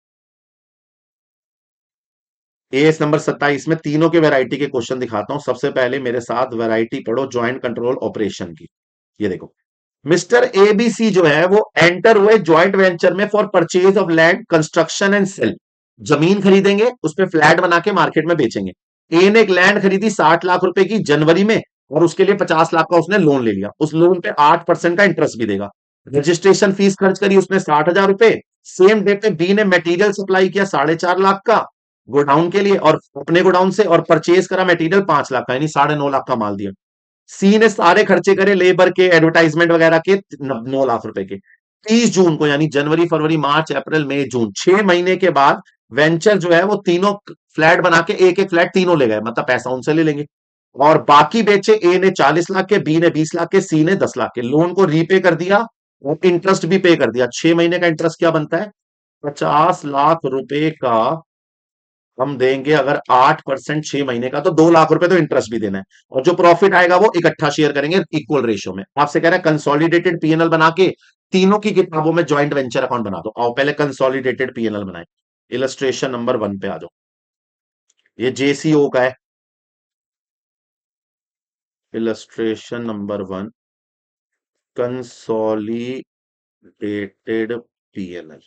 A: एएस नंबर 27 में तीनों के वैरायटी के क्वेश्चन दिखाता हूं। सबसे पहले मेरे साथ वैरायटी पढ़ो ज्वाइंट कंट्रोल ऑपरेशन की। ये देखो, मिस्टर एबीसी जो है वो एंटर हुए ज्वाइंट वेंचर में for purchase of land, construction and sale. जमीन खरीदेंगे, उस पर फ्लैट बना के मार्केट में बेचेंगे। ए ने एक लैंड खरीदी 60 लाख रुपए की जनवरी में, और उसके लिए 50 लाख का उसने लोन ले लिया। उस लोन पे 8% का इंटरेस्ट भी देगा। रजिस्ट्रेशन फीस खर्च करी उसने 60,000 रुपए। सेम डे पे बी ने मटेरियल सप्लाई किया 4.5 लाख का गोडाउन के लिए, और अपने गोडाउन से, और परचेज करा मटेरियल 5 लाख का, यानी 9.5 लाख का माल दिया। सी ने सारे खर्चे करे लेबर के, एडवर्टाइजमेंट वगैरह के, 9 लाख रुपए के। 30 जून को, यानी जनवरी फरवरी मार्च अप्रैल मई जून, 6 महीने के बाद वेंचर जो है वो तीनों फ्लैट बना के एक एक फ्लैट तीनों ले गए, मतलब पैसा उनसे ले लेंगे। और बाकी बेचे, ए ने 40 लाख के, बी ने 20 लाख के, सी ने 10 लाख के। लोन को रीपे कर दिया और इंटरेस्ट भी पे कर दिया। 6 महीने का इंटरेस्ट क्या बनता है? 50 लाख रुपए का हम देंगे अगर 8% 6 महीने का, तो 2 लाख रुपए तो इंटरेस्ट भी देना है। और जो प्रॉफिट आएगा वो इकट्ठा शेयर करेंगे इक्वल रेशियो में। आपसे कह रहा है कंसोलिडेटेड पीएनएल बना के तीनों की किताबों में ज्वाइंट वेंचर अकाउंट बना दो। आओ पहले कंसोलिडेटेड पीएनएल बनाए। इलस्ट्रेशन नंबर 1 पे आ जाओ। ये जेसीओ का है। Illustration number 1, consolidated PNL.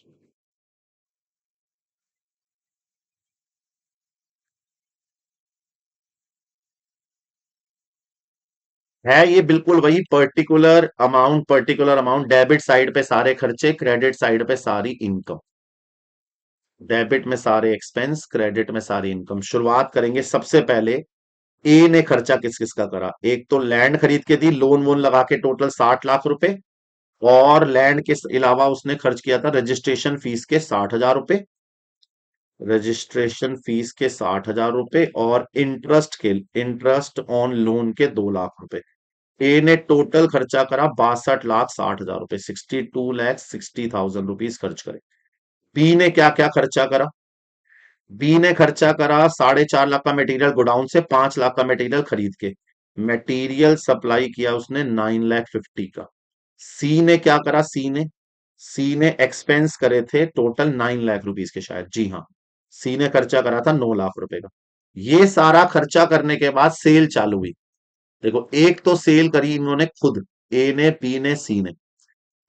A: है ये बिल्कुल वही, पर्टिकुलर अमाउंट, डेबिट साइड पे सारे खर्चे, क्रेडिट साइड पे सारी इनकम। डेबिट में सारे एक्सपेंस, क्रेडिट में सारी इनकम। शुरुआत करेंगे सबसे पहले। ए ने खर्चा किस किस का करा? एक तो लैंड खरीद के दी, लोन वोन लगा के टोटल 60 लाख रुपए। और लैंड के अलावा उसने खर्च किया था रजिस्ट्रेशन फीस के 60 हजार रुपए। रजिस्ट्रेशन फीस के 60 हजार रुपए और इंटरेस्ट ऑन लोन के 2 लाख रुपए। ए ने टोटल खर्चा करा 62 लाख 60 हजार रुपए, 62 लाख 60,000 रुपीज खर्च करे। बी ने क्या क्या खर्चा करा? बी ने खर्चा करा 4.5 लाख का मटेरियल गोडाउन से, 5 लाख का मटेरियल खरीद के। मटेरियल सप्लाई किया उसने 9 लाख 50 का। सी ने क्या करा? सी ने एक्सपेंस करे थे टोटल 9 लाख रुपीज के, शायद, जी हाँ। सी ने खर्चा करा था 9 लाख रुपए का। ये सारा खर्चा करने के बाद सेल चालू हुई। देखो, एक तो सेल करी इन्होंने खुद, ए ने, बी ने, सी ने।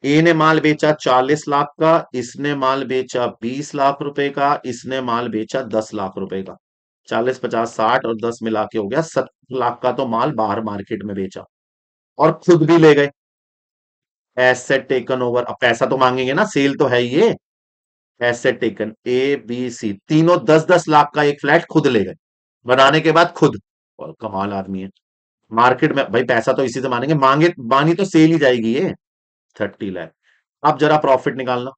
A: ए ने माल बेचा 40 लाख का, इसने माल बेचा 20 लाख रुपए का, इसने माल बेचा 10 लाख रुपए का। 40 50 60 और 10 मिला के हो गया 70 लाख का तो माल बाहर मार्केट में बेचा। और खुद भी ले गए। Asset taken over. अब पैसा तो मांगेंगे ना, सेल तो है ये। Asset taken, A B C तीनों 10 10 लाख का एक फ्लैट खुद ले गए, बनाने के बाद खुद। और कमाल आदमी है। मार्केट में भाई पैसा तो इसी से मानेंगे, मांगे मानी तो सेल ही जाएगी ये। 30 लाख। अब जरा प्रॉफिट निकालना।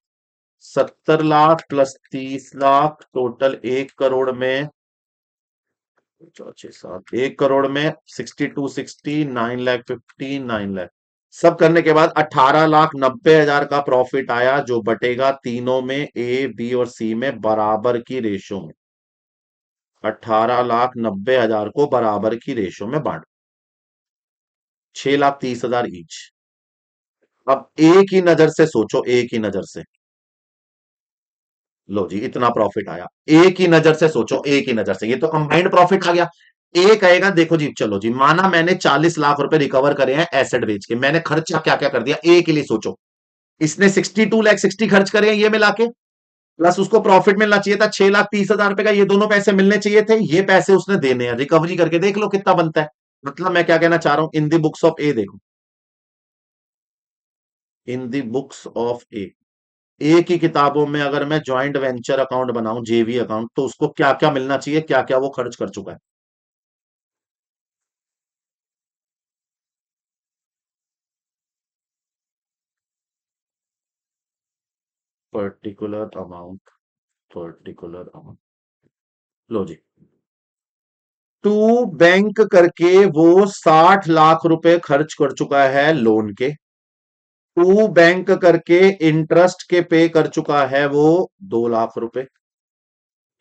A: 70 लाख प्लस 30 लाख, टोटल 1 करोड़ में। 4 6 7, 1 करोड़ में 62 60, 9 लाख 50, 9 लाख। सब करने के बाद 18 लाख 90 हजार का प्रॉफिट आया, जो बटेगा तीनों में, ए बी और सी में बराबर की रेशो में। 18 लाख 90 हजार को बराबर की रेशो में बांट। 6 लाख 30 हजार ईच। अब एक ही नजर से सोचो, एक ही नजर से। लो जी, इतना प्रॉफिट आया। एक ही नजर से सोचो, एक ही नजर से, ये तो कंबाइंड प्रॉफिट आ गया। ए कहेगा देखो जी, चलो जी, माना मैंने 40 लाख रुपए रिकवर करे हैं एसेट बेच के, मैंने खर्चा क्या क्या कर दिया, ए के लिए सोचो। इसने 62 लाख 60 खर्च करे हैं ये मिला के, प्लस उसको प्रॉफिट मिलना चाहिए था 6 लाख 30 हजार रुपए का, ये दोनों पैसे मिलने चाहिए थे, ये पैसे उसने देने हैं। रिकवरी करके देख लो कितना बनता है। मतलब मैं क्या कहना चाह रहा हूं, इन द बुक्स ऑफ ए देखो, इन द बुक्स ऑफ ए, ए की किताबों में अगर मैं ज्वाइंट वेंचर अकाउंट बनाऊं, जेवी अकाउंट, तो उसको क्या क्या मिलना चाहिए, क्या क्या वो खर्च कर चुका है। Particular amount, particular amount. लो जी, टू बैंक करके वो 60 लाख रुपए खर्च कर चुका है लोन के। टू बैंक करके इंटरेस्ट के पे कर चुका है वो 2 लाख रुपए।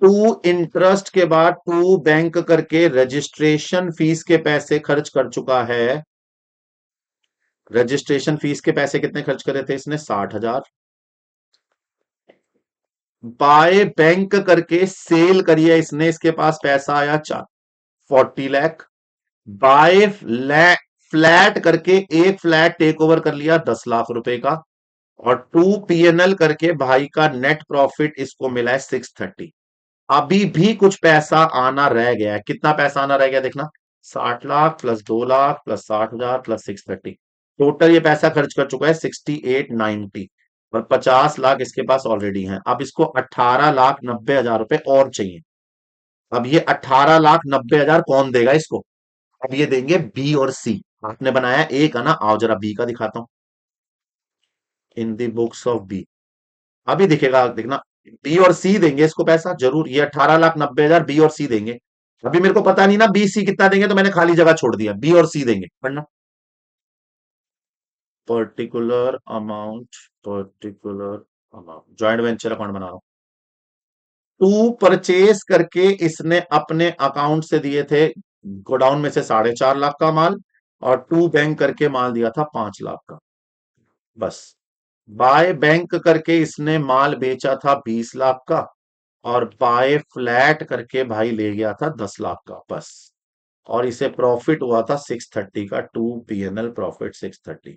A: टू इंटरेस्ट के बाद टू बैंक करके रजिस्ट्रेशन फीस के पैसे खर्च कर चुका है। रजिस्ट्रेशन फीस के पैसे कितने खर्च करे थे इसने? 60 हजार। बाय बैंक करके सेल करिए इसने, इसके पास पैसा आया 40 लाख। बाय फ्लैट करके एक फ्लैट टेक ओवर कर लिया 10 लाख रुपए का। और टू पीएनएल करके भाई का नेट प्रॉफिट इसको मिला है 630। अभी भी कुछ पैसा आना रह गया है। कितना पैसा आना रह गया देखना, 60 लाख प्लस 2 लाख प्लस 60 हजार प्लस 630। टोटल ये पैसा खर्च कर चुका है 6890। और 50 लाख इसके पास ऑलरेडी है। अब इसको 18 लाख 90 हजार रुपए और चाहिए। अब ये 18 लाख 90 हजार कौन देगा इसको? अब ये देंगे बी और सी। आपने बनाया ए का ना, आओ जरा बी का दिखाता हूं। इन दी बुक्स ऑफ बी, अभी दिखेगा देखना। बी और सी देंगे इसको पैसा जरूर, ये 18 लाख 90 हजार बी और सी देंगे। अभी मेरे को पता नहीं ना बी सी कितना देंगे, तो मैंने खाली जगह छोड़ दिया, बी और सी देंगे, पढ़ना। Particular amount, particular amount, joint venture account बना रहा हूं। टू परचेस करके इसने अपने अकाउंट से दिए थे गोडाउन में से 4.5 लाख का माल। और टू बैंक करके माल दिया था 5 लाख का। बस। बाय बैंक करके इसने माल बेचा था 20 लाख का। और बाय फ्लैट करके भाई ले गया था 10 लाख का, बस। और इसे प्रॉफिट हुआ था 630 का। To PNL profit 630।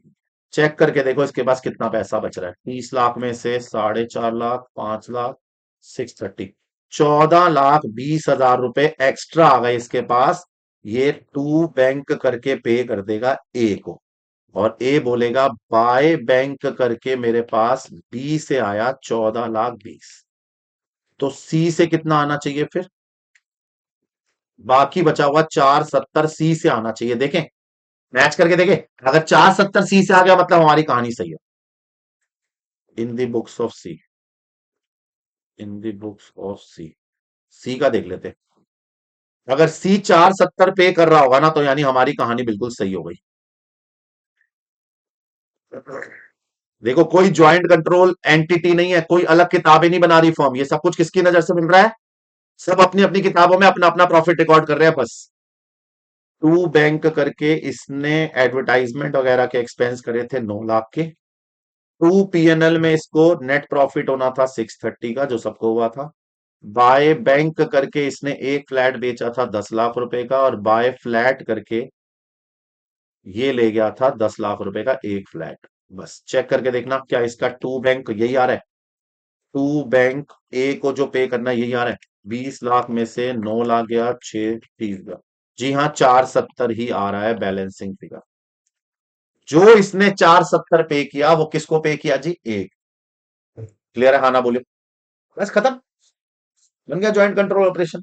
A: चेक करके देखो इसके पास कितना पैसा बच रहा है। 30 लाख में से 4.5 लाख, 5 लाख, 630, 14 लाख 20 हजार रुपए एक्स्ट्रा आ गए इसके पास। ये टू बैंक करके पे कर देगा ए को। और ए बोलेगा बाय बैंक करके मेरे पास बी से आया 14 लाख 20। तो सी से कितना आना चाहिए फिर? बाकी बचा हुआ 470 सी से आना चाहिए। देखें, मैच करके देखें। अगर 470 सी से आ गया मतलब हमारी कहानी सही है। In the books of C, in the books of C, C का देख लेते। अगर सी 470 पे कर रहा होगा ना तो यानी हमारी कहानी बिल्कुल सही हो गई। देखो, कोई ज्वाइंट कंट्रोल एंटिटी नहीं है, कोई अलग किताबें नहीं बना रही फॉर्म, ये सब कुछ किसकी नजर से मिल रहा है? सब अपनी अपनी किताबों में अपना अपना प्रॉफिट रिकॉर्ड कर रहे हैं बस। टू बैंक करके इसने एडवर्टाइजमेंट वगैरह के एक्सपेंस करे थे 9 लाख के। टू पीएनएल में इसको नेट प्रॉफिट होना था 630 का, जो सबको हुआ था। बाय बैंक करके इसने एक फ्लैट बेचा था 10 लाख रुपए का, और बाय फ्लैट करके ये ले गया था 10 लाख रुपए का एक फ्लैट। बस चेक करके देखना क्या इसका टू बैंक यही आ रहा है। टू बैंक ए को जो पे करना है यही आ रहा है। 20 लाख में से 9 लाख गया, 630 गया। जी हाँ, 470 ही आ रहा है बैलेंसिंग फिगर। जो इसने 470 पे किया वो किसको पे किया जी? एक। क्लियर है? हाँ ना बोलिए। बस खत्म, बन गया ज्वाइंट कंट्रोल ऑपरेशन।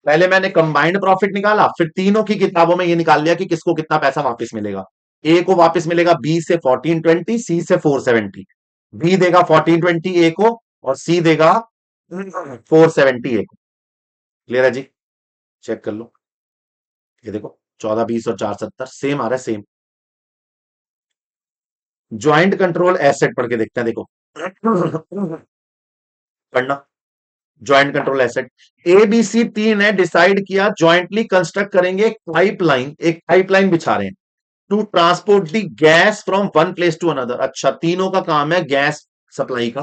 A: पहले मैंने कंबाइंड प्रॉफिट निकाला, फिर तीनों की किताबों में ये निकाल लिया कि किसको कितना पैसा वापस मिलेगा। ए को वापस मिलेगा बी से 1420, सी से 470। बी देगा 1420 ए को, और सी देगा 470 ए को। क्लियर है जी? चेक कर लो। ये देखो, 14 20 और 470 सेम आ रहा है, सेम। ज्वाइंट कंट्रोल एसेट पढ़ के देखते हैं, देखो। पढ़ना। Joint control asset, A B C तीन है, डिसाइड किया ज्वाइंटली कंस्ट्रक्ट करेंगे एक पाइपलाइन, एक पाइपलाइन बिछा रहे हैं to transport the gas from one place to another. अच्छा, तीनों का काम है गैस सप्लाई का।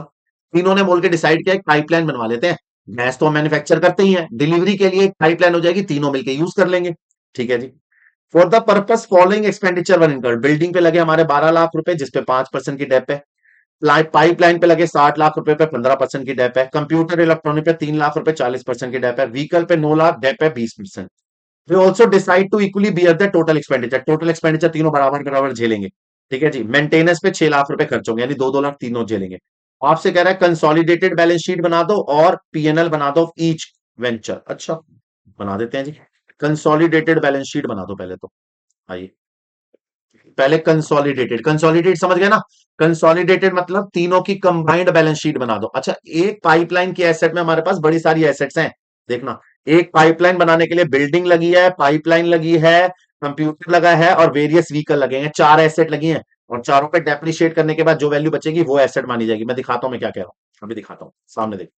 A: तीनों ने बोल के डिसाइड किया एक पाइपलाइन बनवा लेते हैं। गैस तो हम मैन्युफैक्चर करते ही हैं, डिलीवरी के लिए एक पाइपलाइन हो जाएगी, तीनों मिलकर यूज कर लेंगे। ठीक है जी। For the purpose following expenditure one incurred, building पे लगे हमारे 12 लाख रुपए, जिसपे 5% की डेप है। पाइपलाइन पे लगे 60 लाख रुपए पे 15% की डेप है। कंप्यूटर इलेक्ट्रॉनिक पे 3 लाख रुपए, 40% की डेप है। व्हीकल पे 9 लाख, डेप है 20%। We also decide to equally bear the total expenditure, total expenditure तीनों बराबर बराबर झेलेंगे। ठीक है जी। मेंटेनेंस पे 6 लाख रुपए खर्च होंगे, यानी 2-2 लाख तीनों झेलेंगे। आपसे कह रहा है कंसोलिडेटेड बैलेंस शीट बना दो और पीएनएल बना दो ईच वेंचर। अच्छा, बना देते हैं जी। कंसोलिडेटेड बैलेंस शीट बना दो पहले तो। आइए, पहले कंसोलिडेटेड, कंसोलिडेट समझ गए ना? कंसोलिडेटेड मतलब तीनों की कंबाइंड बैलेंस शीट बना दो। अच्छा, एक पाइपलाइन की एसेट में हमारे पास बड़ी सारी एसेट्स हैं। देखना, एक पाइपलाइन बनाने के लिए बिल्डिंग लगी है, पाइपलाइन लगी है, कंप्यूटर लगा है, और वेरियस व्हीकल लगे हैं। 4 एसेट लगी हैं, और चारों पे डेप्रिशिएट करने के बाद जो वैल्यू बचेगी वो एसेट मानी जाएगी। मैं दिखाता हूं मैं क्या कह रहा हूं, अभी दिखाता हूं, सामने देख।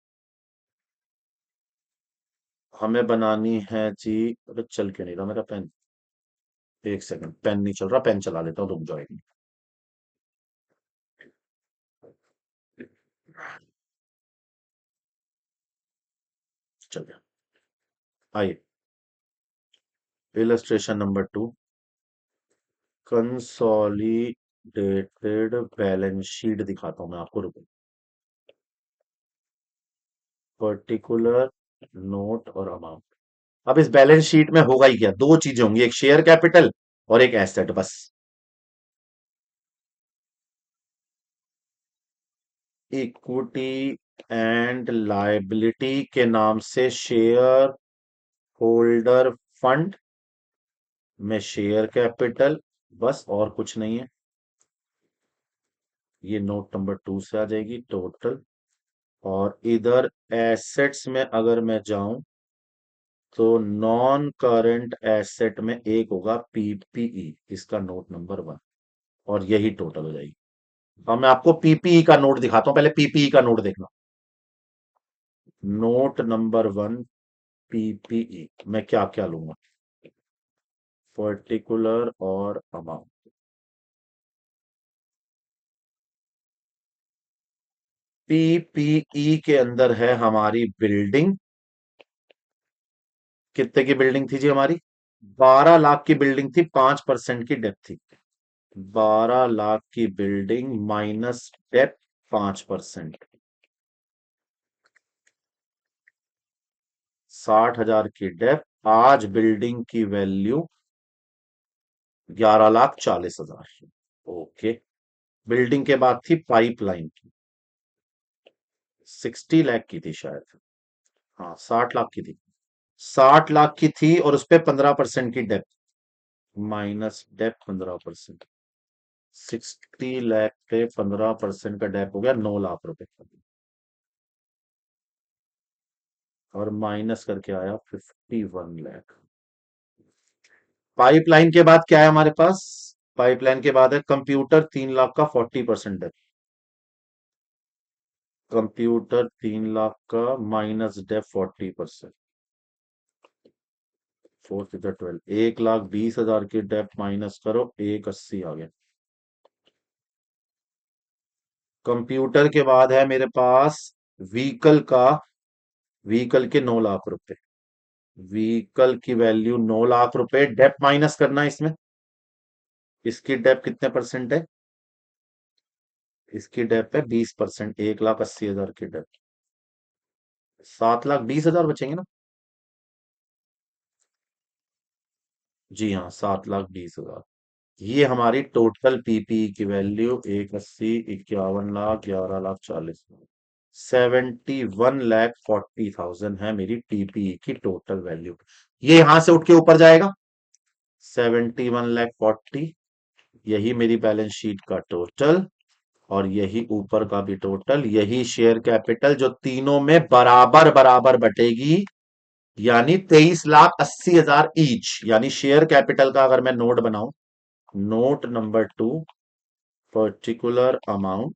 A: हमें बनानी है जी। अबे चल क्यों नहीं रहा मेरा पेन? एक सेकंड, पेन नहीं चल रहा, पेन चला लेता हूं, रुक जाएगी। चल गया। आइए, illustration number 2, consolidated balance sheet दिखाता हूं मैं आपको, रुको। पर्टिकुलर, नोट और अमाउंट। अब इस बैलेंस शीट में होगा ही क्या? दो चीजें होंगी, एक शेयर कैपिटल और एक एसेट, बस। इक्विटी एंड लायबिलिटी के नाम से शेयर होल्डर फंड में शेयर कैपिटल, बस, और कुछ नहीं है। ये नोट नंबर 2 से आ जाएगी टोटल। और इधर एसेट्स में अगर मैं जाऊं तो नॉन करंट एसेट में एक होगा पीपीई, इसका नोट नंबर 1, और यही टोटल हो जाएगी। अब मैं आपको पीपीई का नोट दिखाता हूं, पहले पीपीई का नोट देखना। नोट नंबर 1, पीपीई में क्या क्या लूंगा? पर्टिकुलर और अमाउंट। पीपीई के अंदर है हमारी बिल्डिंग। कितने की बिल्डिंग थी जी हमारी? 12 लाख की बिल्डिंग थी, 5% की डेप थी। 12 लाख की बिल्डिंग माइनस डेप 5%, 60,000 की डेप। आज बिल्डिंग की वैल्यू 11,40,000। ओके। बिल्डिंग के बाद थी पाइपलाइन की, 60 लाख की थी शायद। हाँ 60 लाख की थी, 60 लाख की थी और उस पे 15% की डेप, माइनस डेप 15%, 60 लाख पे 15% का डेप हो गया 9 लाख रुपए, और माइनस करके आया 51 लाख। पाइपलाइन के बाद क्या है हमारे पास? पाइपलाइन के बाद है कंप्यूटर 3 लाख का 40% डेप, कंप्यूटर 3 लाख का माइनस डेप 40%, 4 12, 1,20,000 की डेप माइनस करो, 180 आ गया। कंप्यूटर के बाद है मेरे पास व्हीकल का, व्हीकल के 9 लाख रुपए, व्हीकल की वैल्यू 9 लाख रुपए, डेप माइनस करना है इसमें। इसकी डेप कितने परसेंट है? इसकी डेप है 20%, 1,80,000 की डेप, 7,20,000 बचेंगे ना? जी हाँ, 7,20,000। ये हमारी टोटल पीपीई की वैल्यू 180, 51 लाख, 11,40,000, 71,40,000 है मेरी पीपीई की टोटल वैल्यू। ये यहां से उठ के ऊपर जाएगा 71,40,000, यही मेरी बैलेंस शीट का टोटल, और यही ऊपर का भी टोटल, यही शेयर कैपिटल जो तीनों में बराबर बराबर बटेगी, यानी 23,80,000 ईच। यानी शेयर कैपिटल का अगर मैं नोट बनाऊं, नोट नंबर 2, पर्टिकुलर अमाउंट,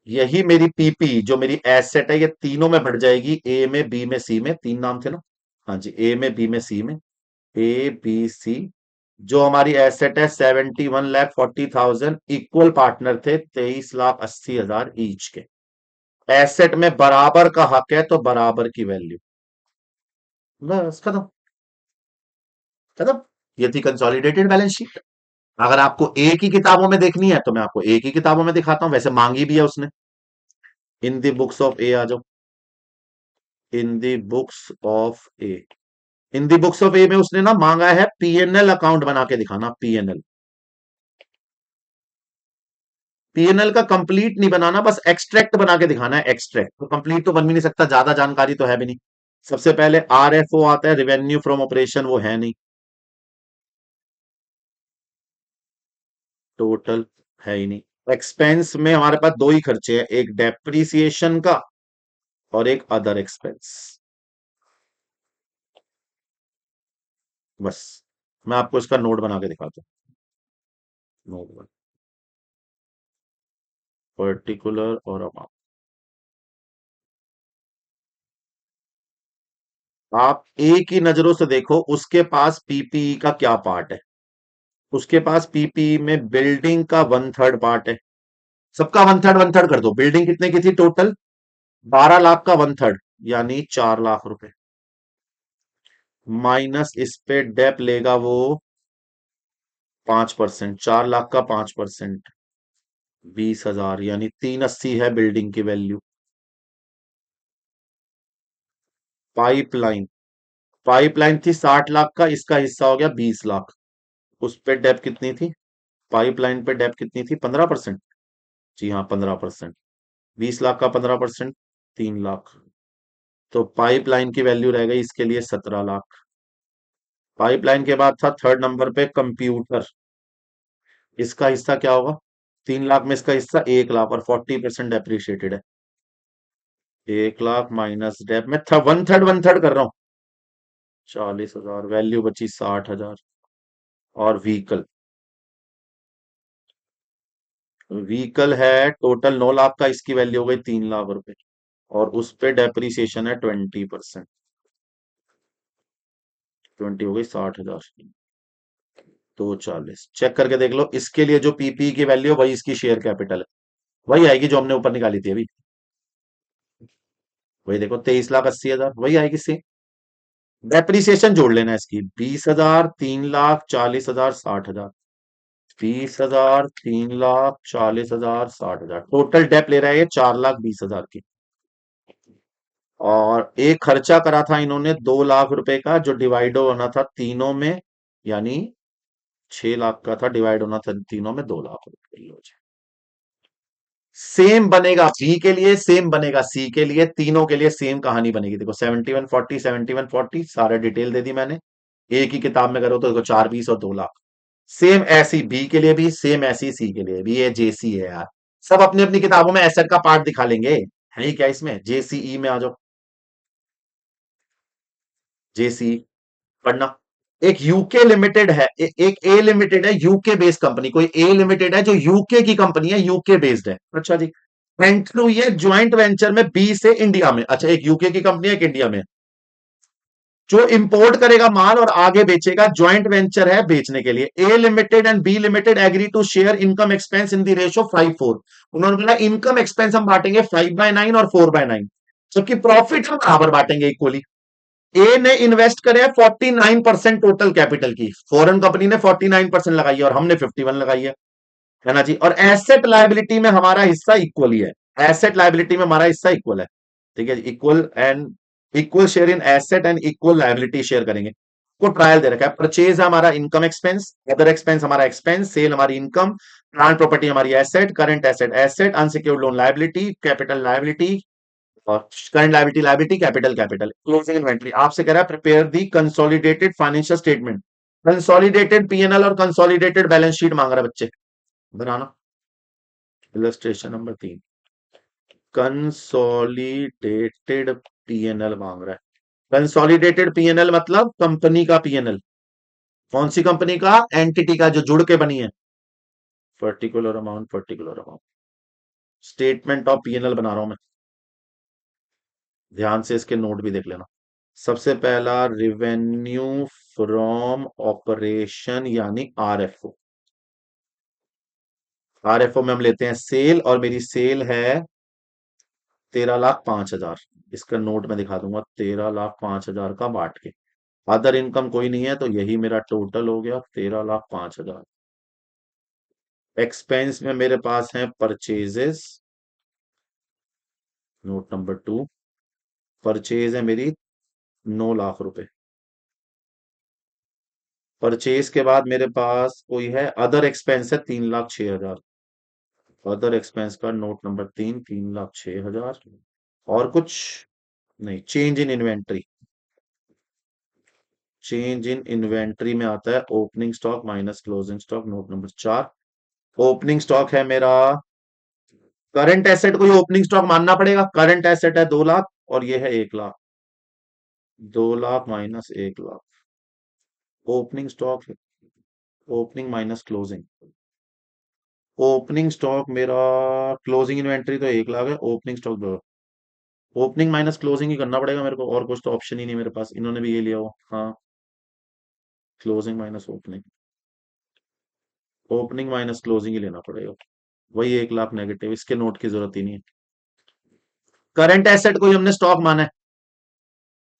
A: यही मेरी पीपी जो मेरी एसेट है, ये तीनों में बढ़ जाएगी, ए में, बी में, सी में, तीन नाम थे ना? हाँ जी, ए में, बी में, सी में, ए बी सी। जो हमारी एसेट है 71,40,000, इक्वल पार्टनर थे 23,80,000 ईच के। एसेट में बराबर का हक है तो बराबर की वैल्यू, बस खत्म, खत्म। ये थी कंसोलिडेटेड बैलेंस शीट। अगर आपको एक ही किताबों में देखनी है तो मैं आपको एक ही किताबों में दिखाता हूं, वैसे मांगी भी है उसने। इन दी बुक्स ऑफ ए आ जाओ, in the books of A, in the books of A में उसने ना मांगा है पीएनएल अकाउंट बना के दिखाना, पीएनएल। पीएनएल का कंप्लीट नहीं बनाना, बस एक्सट्रैक्ट बना के दिखाना है, एक्सट्रैक्ट। तो कंप्लीट तो बन भी नहीं सकता, ज्यादा जानकारी तो है भी नहीं। सबसे पहले आरएफओ आता है, रिवेन्यू फ्रॉम ऑपरेशन, वो है नहीं, टोटल है ही नहीं। एक्सपेंस में हमारे पास दो ही खर्चे हैं, एक डेप्रिसिएशन का और एक अदर एक्सपेंस, बस। मैं आपको इसका नोट बना के दिखाता हूँ, नोट, पर्टिकुलर और अमाउंट। आप एक ही नजरों से देखो उसके पास पीपीई का क्या पार्ट है। उसके पास पीपीई में बिल्डिंग का 1/3 पार्ट है, सबका 1/3 कर दो। बिल्डिंग कितने की थी टोटल? 12 लाख का 1/3, यानी 4 लाख रुपए, माइनस इस पे डेप लेगा वो 5%, 4 लाख का 5%, 20,000, यानी 380 है बिल्डिंग की वैल्यू। पाइपलाइन, पाइपलाइन थी 60 लाख का, इसका हिस्सा हो गया 20 लाख। उस पे डेप कितनी थी? पाइपलाइन पे डेप कितनी थी? 15%। जी हाँ, 15%, 20 लाख का 15%, 3 लाख। तो पाइपलाइन की वैल्यू रह गई इसके लिए 17 लाख। पाइपलाइन के बाद था थर्ड नंबर पे कंप्यूटर, इसका हिस्सा क्या होगा? 3 लाख में इसका हिस्सा 1 लाख, और 40% डेप्रिशिएटेड है। 1 लाख माइनस डेप में 1/3 कर रहा हूं, 40,000, वैल्यू बची 60,000। और व्हीकल, व्हीकल है टोटल 9 लाख का, इसकी वैल्यू हो गई 3 लाख रुपए, और उस पे डेप्रिसिएशन है 20%, 20 हो गई 60,000, तो 40। चेक करके देख लो, इसके लिए जो पीपी की वैल्यू वही इसकी शेयर कैपिटल है, वही आएगी जो हमने ऊपर निकाली थी अभी, वही देखो 23,80,000 वही आएगी सेम। डेप्रिसिएशन जोड़ लेना इसकी, 20,000, 3 लाख, 40,000, 60,000, 20,000, 3 लाख, 40,000, 60,000, टोटल डेप ले रहा है ये 4,20,000 की। और एक खर्चा करा था इन्होंने 2 लाख रुपए का, जो डिवाइड होना था तीनों में, यानी 6 लाख का था, डिवाइड होना था तीनों में, 2 लाख रुपए। सेम बनेगा बी के लिए, सेम बनेगा सी के लिए, तीनों के लिए सेम कहानी बनेगी। देखो 7140, 7140 सारा डिटेल दे दी मैंने। एक ही किताब में करो तो देखो 420 और 2 लाख। सेम ऐसी बी के लिए भी, सेम ऐसी सी के लिए भी। ये जेसी है यार। सब अपनी अपनी किताबों में एसेट का पार्ट दिखा लेंगे, है ही क्या इसमें। जेसीई में आ जाओ, जेसी पढ़ना। एक यूके लिमिटेड है, एक ए लिमिटेड है, यूके बेस्ड कंपनी। कोई ए लिमिटेड है जो यूके की कंपनी है, यूके बेस्ड है। अच्छा जी। एंट्री हुई है ज्वाइंट वेंचर में बी से इंडिया में। अच्छा, एक यूके की कंपनी है, एक इंडिया में। जो इंपोर्ट करेगा माल और आगे बेचेगा, ज्वाइंट वेंचर है बेचने के लिए। A limited and B limited agree to share income expense in the ratio 5:4। उन्होंने बोला इनकम एक्सपेंस हम बांटेंगे 5/9 और 4/9, जबकि प्रॉफिट हम बराबर बांटेंगे इक्वली। ए ने इन्वेस्ट करे 49% टोटल कैपिटल की, फॉरेन कंपनी ने 49% लगाई है और हमने 51 लगाई है ना जी। और एसेट लायबिलिटी में हमारा हिस्सा इक्वल ही है। एसेट लायबिलिटी में हमारा हिस्सा इक्वल है। ठीक है, equal and equal share in asset and equal liability share करेंगे। को ट्रायल दे रखा है। परचेज हमारा इनकम एक्सपेंस, अदर एक्सपेंस हमारा एक्सपेंस, सेल हमारी इनकम, प्लांट प्रॉपर्टी हमारी asset, current asset asset, unsecured loan liability, capital liability, और current liability liability, capital capital. Closing inventory आपसे कह रहा है prepare the consolidated financial statement. Consolidated PNL और consolidated balance sheet मांग रहा है बच्चे, बनाना। इलस्ट्रेशन नंबर 3, कंसोलिडेटेड पीएनएल मांग रहा है। कंसोलिडेटेड पीएनएल मतलब कंपनी का पीएनएल। कौन सी कंपनी का, एंटिटी का जो जुड़ के बनी है। Particular amount, particular amount. Statement of PNL बना रहा हूं मैं, ध्यान से इसके नोट भी देख लेना। सबसे पहला रिवेन्यू फ्रॉम ऑपरेशन यानी आरएफओ। आरएफओ में हम लेते हैं सेल, और मेरी सेल है 13,05,000। इसका नोट में दिखा दूंगा, 13,05,000 का बांट के। अदर इनकम कोई नहीं है तो यही मेरा टोटल हो गया 13,05,000। एक्सपेंस में मेरे पास है परचेजेस, नोट नंबर 2। परचेज है मेरी 9 लाख रुपए। परचेज के बाद मेरे पास कोई है अदर एक्सपेंस है 3,06,000। अदर एक्सपेंस का नोट नंबर 3, 3,06,000। और कुछ नहीं। Change in inventory, change in inventory में आता है opening stock minus closing stock, note number 4। Opening stock है मेरा, करंट एसेट को ओपनिंग स्टॉक मानना पड़ेगा। करंट एसेट है 2 लाख और ये है 1 lakh. 2 lakh minus 1 lakh, opening stock, opening minus closing. Opening stock मेरा, क्लोजिंग इन्वेंट्री तो 1 लाख है, opening stock 2। Opening minus closing ही करना पड़ेगा मेरे को, और कुछ तो ऑप्शन ही नहीं मेरे पास। इन्होंने भी ये लिया हो, हाँ। Closing minus opening, opening minus closing ही लेना पड़ेगा। वही 1 लाख नेगेटिव, इसके नोट की जरूरत ही नहीं है। करंट एसेट को ही हमने स्टॉक माना है,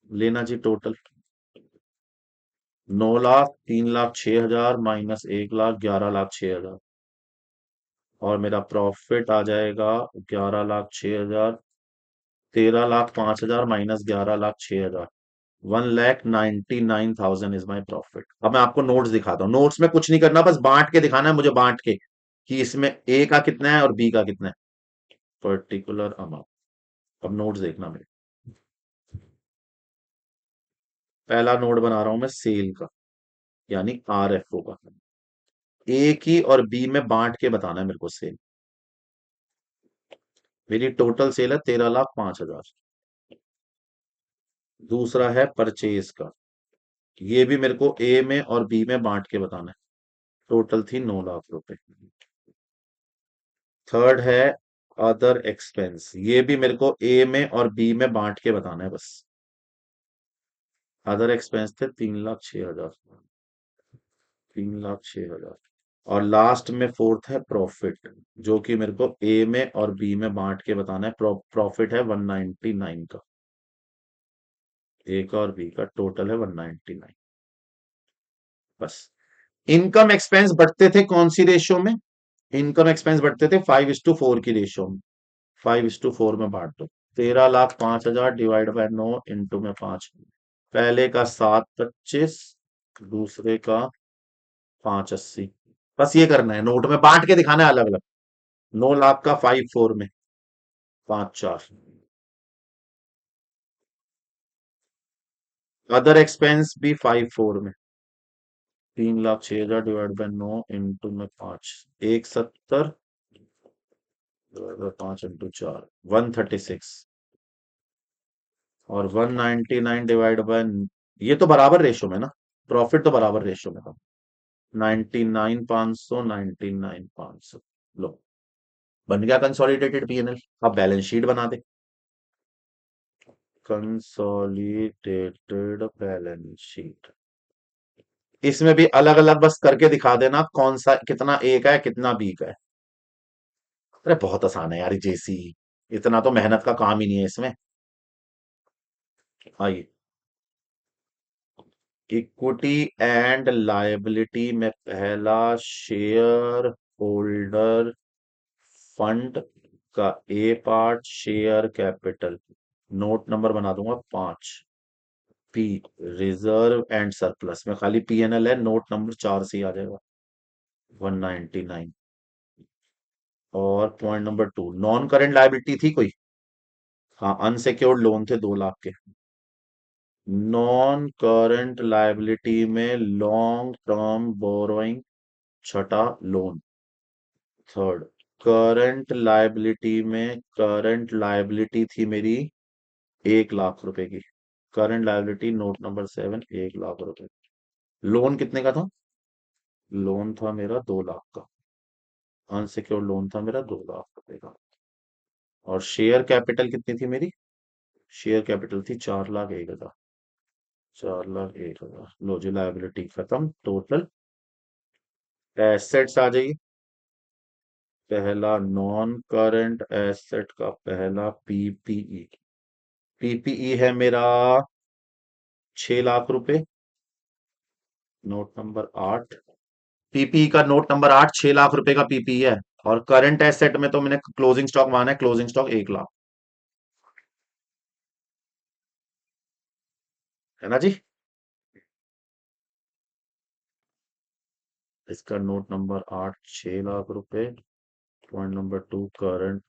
A: लेना जी टोटल। 9 लाख, 3,06,000 माइनस 1 लाख, 11,06,000। और मेरा प्रॉफिट आ जाएगा 11,06,000। 13,05,000 माइनस 11,06,000, 1,99,000 इज माई प्रॉफिट। अब मैं आपको नोट्स दिखाता हूँ। नोट्स में कुछ नहीं करना, बस बांट के दिखाना है मुझे, बांट के कि इसमें ए का कितना है और बी का कितना है। Particular amount. अब नोट्स देखना मेरे। पहला नोट बना रहा हूं मैं सेल का, यानी आरएफओ का। ए की और बी में बांट के बताना है मेरे को सेल। मेरी टोटल सेल है 13,05,000। दूसरा है परचेज का, ये भी मेरे को ए में और बी में बांट के बताना है। टोटल थी 9 लाख रुपए। थर्ड है अदर एक्सपेंस, ये भी मेरे को ए में और बी में बांट के बताना है बस। अदर एक्सपेंस थे 3,06,000, 3,06,000। और लास्ट में फोर्थ है प्रॉफिट, जो कि मेरे को ए में और बी में बांट के बताना है। प्रॉफिट है 199 का। ए का और बी का टोटल है 199। बस। इनकम एक्सपेंस बढ़ते थे कौन सी रेशियो में। इनकम एक्सपेंस बढ़ते थे 5:4 की रेशियो में। 5:4 में बांट दो। 13,05,000 डिवाइड बाय 9 इंटू में 5। पहले का 7,25, दूसरे का 5,80। बस ये करना है, नोट में बांट के दिखाना है अलग अलग। 9 लाख का 5-4 में, 5-4। अदर एक्सपेंस भी 5-4 में, 3,06,000 डिवाइड बाय 9 इंटू में 5, 170 डिवाइड बाय 5 इंटू 4, 136। और 199 डिवाइड बाय, ये तो बराबर रेशो में ना, प्रॉफिट तो बराबर रेशो में था। 99,500, 99,500। लो, बन गया कंसोलिडेटेड पीएनएल। अब बैलेंस शीट बना दे। कंसोलिडेटेड बैलेंस शीट, इसमें भी अलग अलग बस करके दिखा देना कौन सा कितना ए का है कितना बी का है। अरे बहुत आसान है यार जेसी, इतना तो मेहनत का काम ही नहीं है इसमें। आइए, इक्विटी एंड लायबिलिटी में पहला शेयर होल्डर फंड का a part share capital, note number बना दूंगा 5। पी, रिजर्व एंड सरप्लस में खाली पीएनएल है, नोट नंबर 4 से ही आ जाएगा, 199। और point number 2, non current liability थी कोई? हाँ, अनसिक्योर्ड लोन थे 2 लाख के। नॉन करंट लायबिलिटी में लॉन्ग टर्म बोरोइंग, छठा लोन। थर्ड, करंट लायबिलिटी में करंट लायबिलिटी थी मेरी 1 लाख रुपए की। Current liability note number 7, 1 lakh रुपए। लोन कितने का था? लोन था मेरा 2 लाख का, अनसिक्योर्ड लोन था मेरा 2 लाख रुपए का। और शेयर कैपिटल कितनी थी मेरी? शेयर कैपिटल थी 4,01,000, 4,01,000। लो जी, लायबिलिटी खत्म। टोटल एसेट्स आ जाइए। पहला नॉन करंट एसेट का पहला पीपीई, पीपीई है मेरा 6 लाख रुपए, नोट नंबर 8। पीपीई का नोट नंबर 8, 6 लाख रुपए का पीपीई है। और करंट एसेट में तो मैंने क्लोजिंग स्टॉक माना है, क्लोजिंग स्टॉक 1 लाख, है ना जी। इसका नोट नंबर 8, 6 लाख रुपए। Point number 2, current,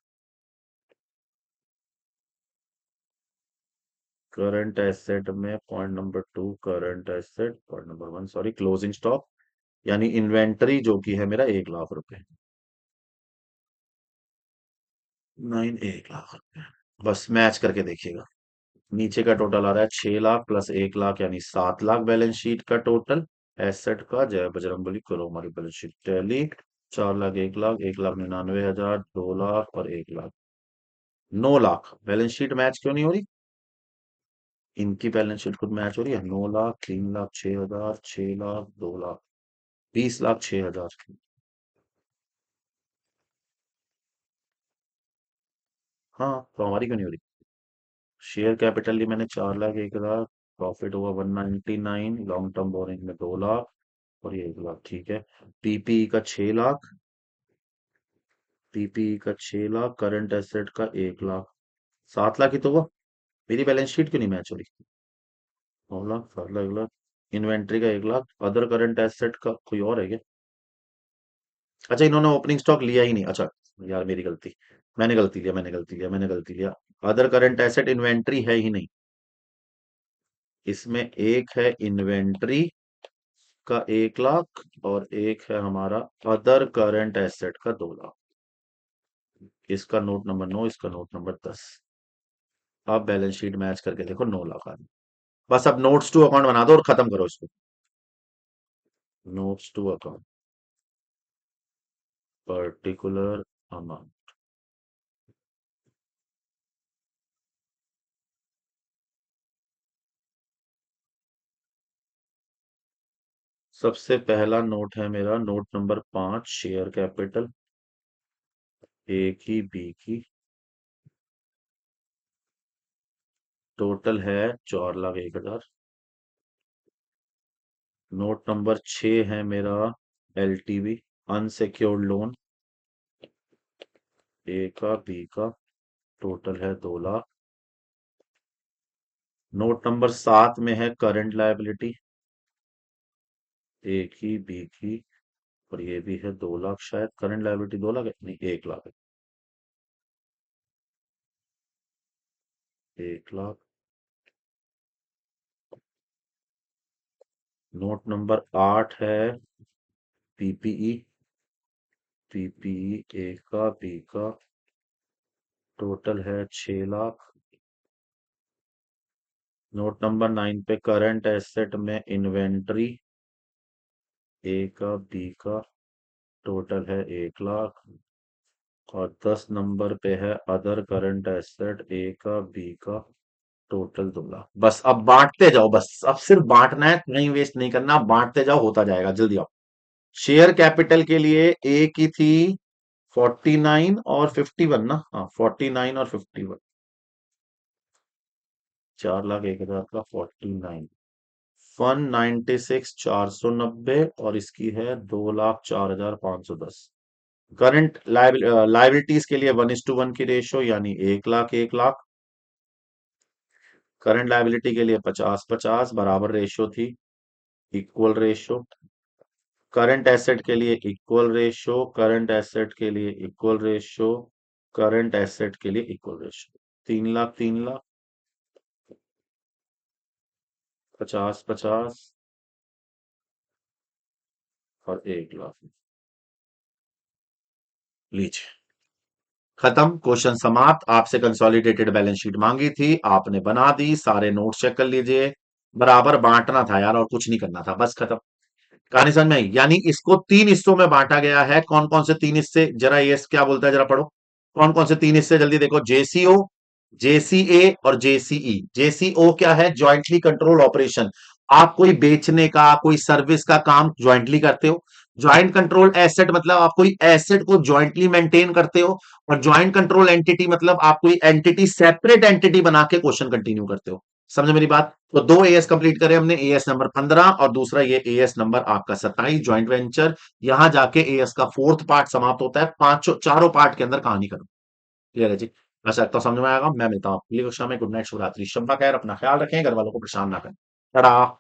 A: current asset में point number 2 current asset, point number 1 sorry closing stock, यानी इन्वेंटरी जो कि है मेरा 1 लाख रुपए। 1 लाख रुपए, बस मैच करके देखिएगा। नीचे का टोटल आ रहा है 6 लाख प्लस 1 लाख, यानी 7 लाख बैलेंस शीट का टोटल एसेट का। जय बजरंगबली, करो हमारी balance sheet tally. 4 lakh, 1 lakh, 1,99,000, 2 lakh और 1 lakh, 9 lakh. Balance sheet match क्यों नहीं हो रही? इनकी बैलेंस शीट खुद मैच हो रही है। 9 लाख, 3,06,000, 6 लाख, 2 लाख, 20,06,000। हाँ, तो हमारी क्यों नहीं हो रही? शेयर कैपिटल ली मैंने 4,01,000, प्रॉफिट हुआ 199, लॉन्ग टर्म बोरिंग में 2 लाख और ये 1 लाख, ठीक है। पीपीई का 6 लाख, पीपीई का 6 लाख, करंट एसेट का 1 लाख, 7 लाख ही तो हुआ। मेरी बैलेंस शीट क्यों नहीं मैच हो रही? 9 लाख, 7 लाख, 1 लाख, इन्वेंट्री का 1 लाख, अदर करंट एसेट का कोई और है क्या? अच्छा, इन्होंने ओपनिंग स्टॉक लिया ही नहीं, अच्छा। यार मेरी गलती, मैंने गलती लिया। अदर करंट एसेट इन्वेंट्री है ही नहीं, इसमें एक है इन्वेंट्री का 1 लाख और एक है हमारा अदर करंट एसेट का 2 लाख। इसका नोट नंबर 9, इसका नोट नंबर 10। आप बैलेंस शीट मैच करके देखो, 9 लाख आ रही। बस अब नोट्स टू अकाउंट बना दो और खत्म करो इसको। Notes to account, particular amount. सबसे पहला नोट है मेरा note number 5, share capital, A की बी की, टोटल है 4,01,000। नोट नंबर 6 है मेरा एलटीवी, अनसेक्योर्ड लोन, ए का बी का, टोटल है 2 लाख। नोट नंबर 7 में है करंट लायबिलिटी, ए की बी की, और ये भी है 2 लाख, शायद करंट लायबिलिटी 2 लाख है, नहीं 1 लाख है। 1 लाख। नोट नंबर 8 है पीपीई। पीपीई ए का बी का टोटल है 6 लाख। नोट नंबर 9 पे करंट एसेट में इन्वेंट्री ए का बी का टोटल है 1 लाख। और 10 नंबर पे है अदर करंट एसेट ए का बी का टोटल 2 लाख। बस अब बांटते जाओ, बस अब सिर्फ बांटना है, टाइम वेस्ट नहीं करना, बांटते जाओ, होता जाएगा, जल्दी आओ। शेयर कैपिटल के लिए ए की थी 49 और 51 ना, हाँ 49 और 51। 4,01,000 का 49, 196,490, और इसकी है 2,04,510। करंट लाइबिलिटीज के लिए 1:1 की रेशो, यानी 1 लाख 1 लाख। करंट लाइबिलिटी के लिए 50-50 बराबर रेशो थी, इक्वल रेशो। करंट एसेट के लिए इक्वल रेशो, करंट एसेट के लिए इक्वल रेशो, करंट एसेट के लिए इक्वल रेशो। 3 लाख 3 लाख, 50-50 और 1 लाख। लीजिए, खत्म, क्वेश्चन समाप्त। आपसे कंसोलिडेटेड बैलेंस शीट मांगी थी, आपने बना दी, सारे नोट्स चेक कर लीजिए। बराबर बांटना था यार, और कुछ नहीं करना था, बस खत्म। कहानी समझ में आई? यानी इसको 3 हिस्सों में बांटा गया है। कौन कौन से 3 हिस्से, जरा ये क्या बोलता है, जरा पढ़ो। कौन कौन से 3 हिस्से, जल्दी देखो। जेसीओ, जेसीए और जेसीई। जेसीओ क्या है? Jointly control operation. आप कोई बेचने का, कोई सर्विस का काम ज्वाइंटली करते हो। ज्वाइंट कंट्रोल एसेट मतलब आप कोई एसेट को ज्वाइंटली मेंटेन करते हो। और ज्वाइंट कंट्रोल एंटिटी मतलब आप कोई एंटिटी, सेपरेट एंटिटी बना के क्वेश्चन कंटिन्यू करते हो। समझे मेरी बात? तो 2 एएस कंप्लीट करे हमने, एएस नंबर 15 और दूसरा ये एएस नंबर आपका 27 ज्वाइंट वेंचर। यहां जाके एएस का फोर्थ पार्ट समाप्त होता है। पांचों चारों पार्ट के अंदर कहानी खत्म। क्लियर है जी? आशा करता हूं समझ में आएगा। मैं मिलता हूं अगली कक्षा में। गुड नाइट, शुभ रात्रि, शब्बा खैर, अपना ख्याल रखें, घर वालों को परेशान ना करें। टाटा।